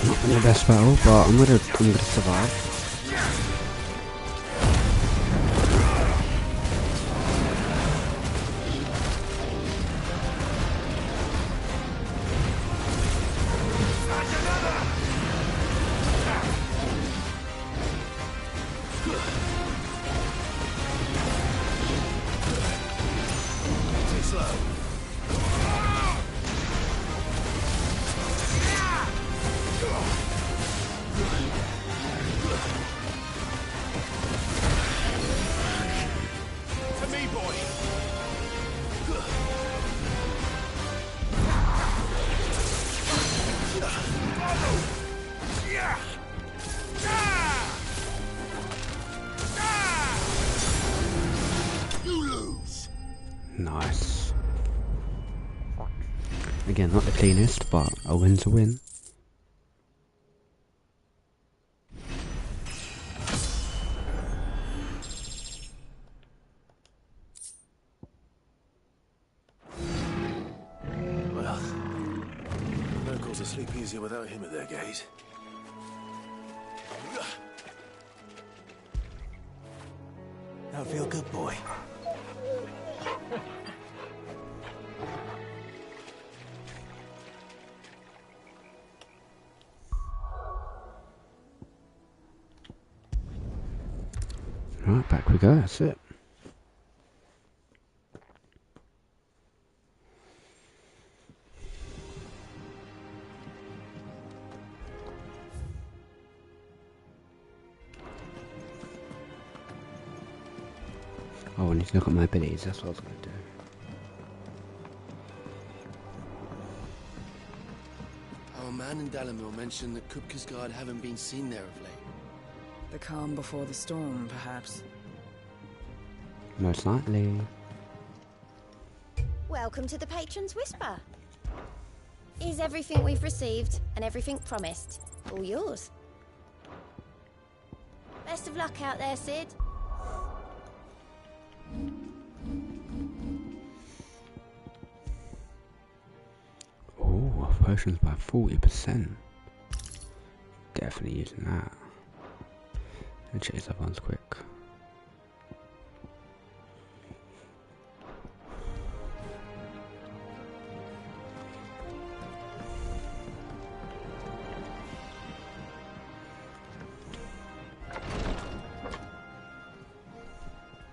Not the best battle, but I'm gonna survive. Nice. Again, not the cleanest, but a win's a win. Well, locals will sleep easier without him at their gate. Now feel good, boy. Right, back we go, that's it. Oh, I need to look at my abilities, that's what I was going to do. Our man in Dalamil mentioned that Kupka's guard haven't been seen there of late. The calm before the storm, perhaps. Most likely. Welcome to the Patron's Whisper. Is everything we've received and everything promised all yours? Best of luck out there, Sid. Oh, potions by 40%. Definitely using that. And chase up ones quick.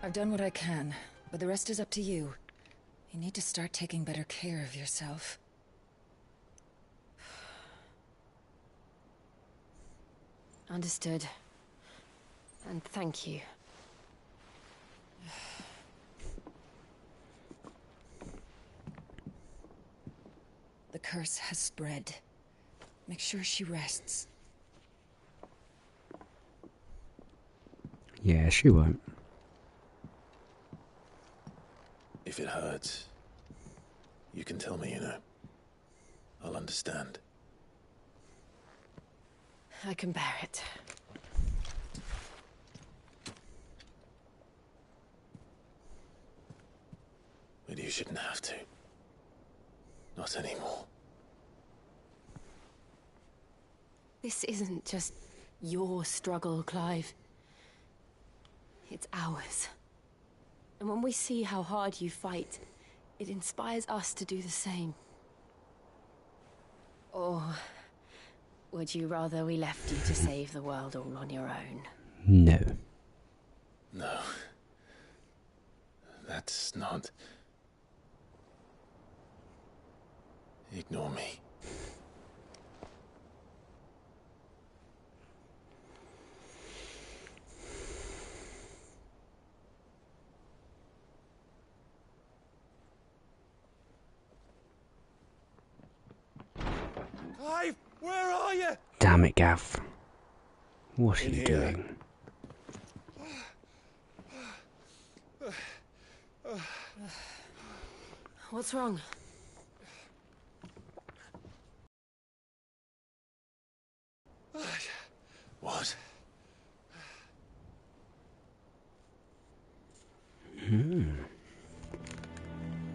I've done what I can, but the rest is up to you. You need to start taking better care of yourself. Understood. And thank you. The curse has spread. Make sure she rests. Yeah, she won't. If it hurts, you can tell me, you know. I'll understand. I can bear it. But you shouldn't have to. Not anymore. This isn't just your struggle, Clive. It's ours. And when we see how hard you fight, it inspires us to do the same. Or would you rather we left you to save the world all on your own? No. No. That's not... Ignore me. Clive, where are you? Damn it, Gav. What are you doing? What's wrong? What?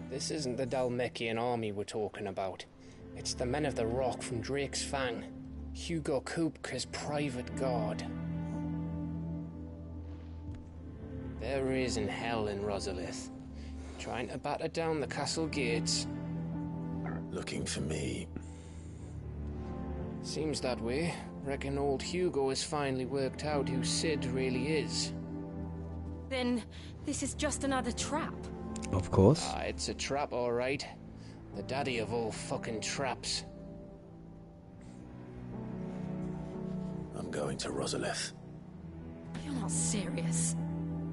This isn't the Dalmekian army we're talking about. It's the men of the Rock from Drake's Fang. Hugo Kupka's private guard. There is in hell in Rosalith, trying to batter down the castle gates. Looking for me. Seems that way. Reckon old Hugo has finally worked out who Sid really is. Then this is just another trap. Of course. It's a trap, all right. The daddy of all fucking traps. I'm going to Rosalith. You're not serious.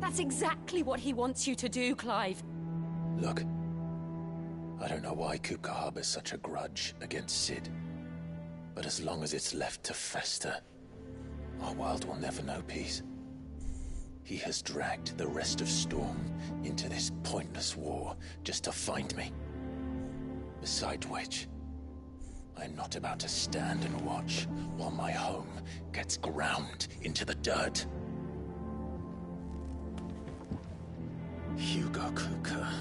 That's exactly what he wants you to do, Clive. Look, I don't know why Kupka harbors such a grudge against Sid. But as long as it's left to fester, our world will never know peace. He has dragged the rest of Storm into this pointless war just to find me. Besides which, I'm not about to stand and watch while my home gets ground into the dirt. Hugo Kupka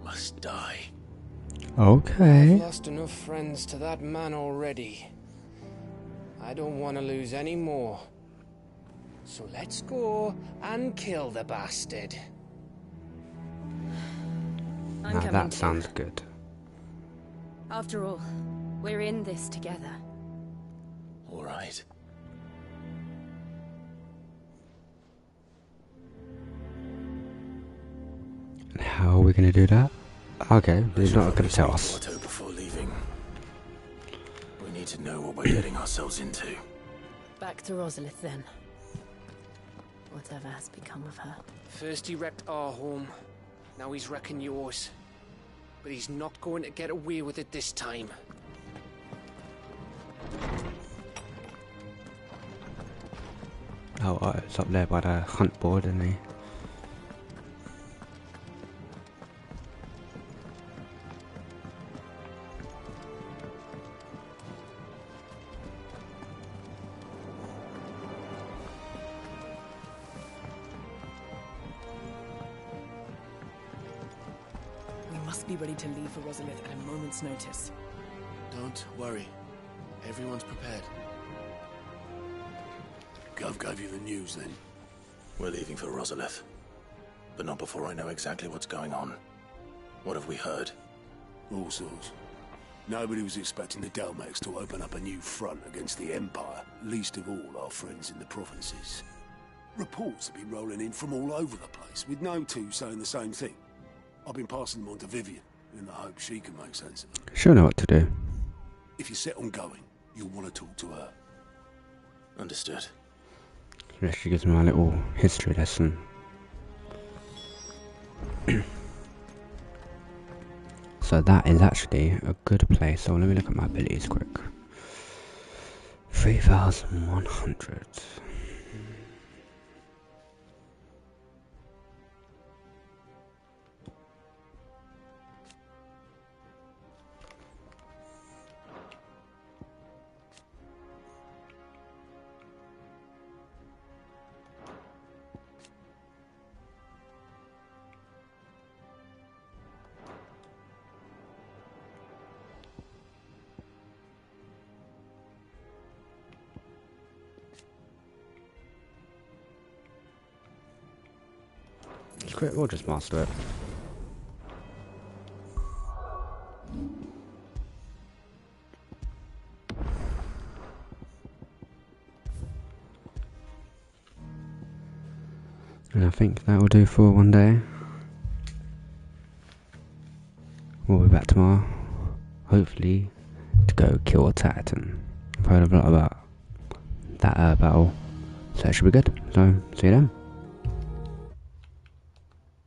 must die. Okay. I've lost enough friends to that man already. I don't want to lose any more. So let's go and kill the bastard. I'm Now coming that too. sounds good. After all, we're in this together. All right. And how are we going to do that? Okay, they're not going to tell us. Before leaving, we need to know what we're getting ourselves into. Back to Rosalith then. whatever has become of her. First he wrecked our home, now he's wrecking yours. But he's not going to get away with it this time. Oh, it's up there by the hunt board, isn't he? We must be ready to leave for Rosalith at a moment's notice. Don't worry. Everyone's prepared. Gov gave you the news then? We're leaving for Rosalith. But not before I know exactly what's going on. What have we heard? All sorts. Nobody was expecting the Delmex to open up a new front against the Empire, least of all our friends in the provinces. Reports have been rolling in from all over the place, with no two saying the same thing. I've been passing them on to Vivian, in the hope she can make sense of them. She'll know what to do. If you're set on going, you'll want to talk to her. Understood. Yeah, she gives me a little history lesson. So that is actually a good place. So let me look at my abilities quick. 3,100. Screw it, we'll just master it. And I think that will do for one day. We'll be back tomorrow, hopefully, to go kill a Titan. I've heard a lot about that battle, so it should be good. So, see you then.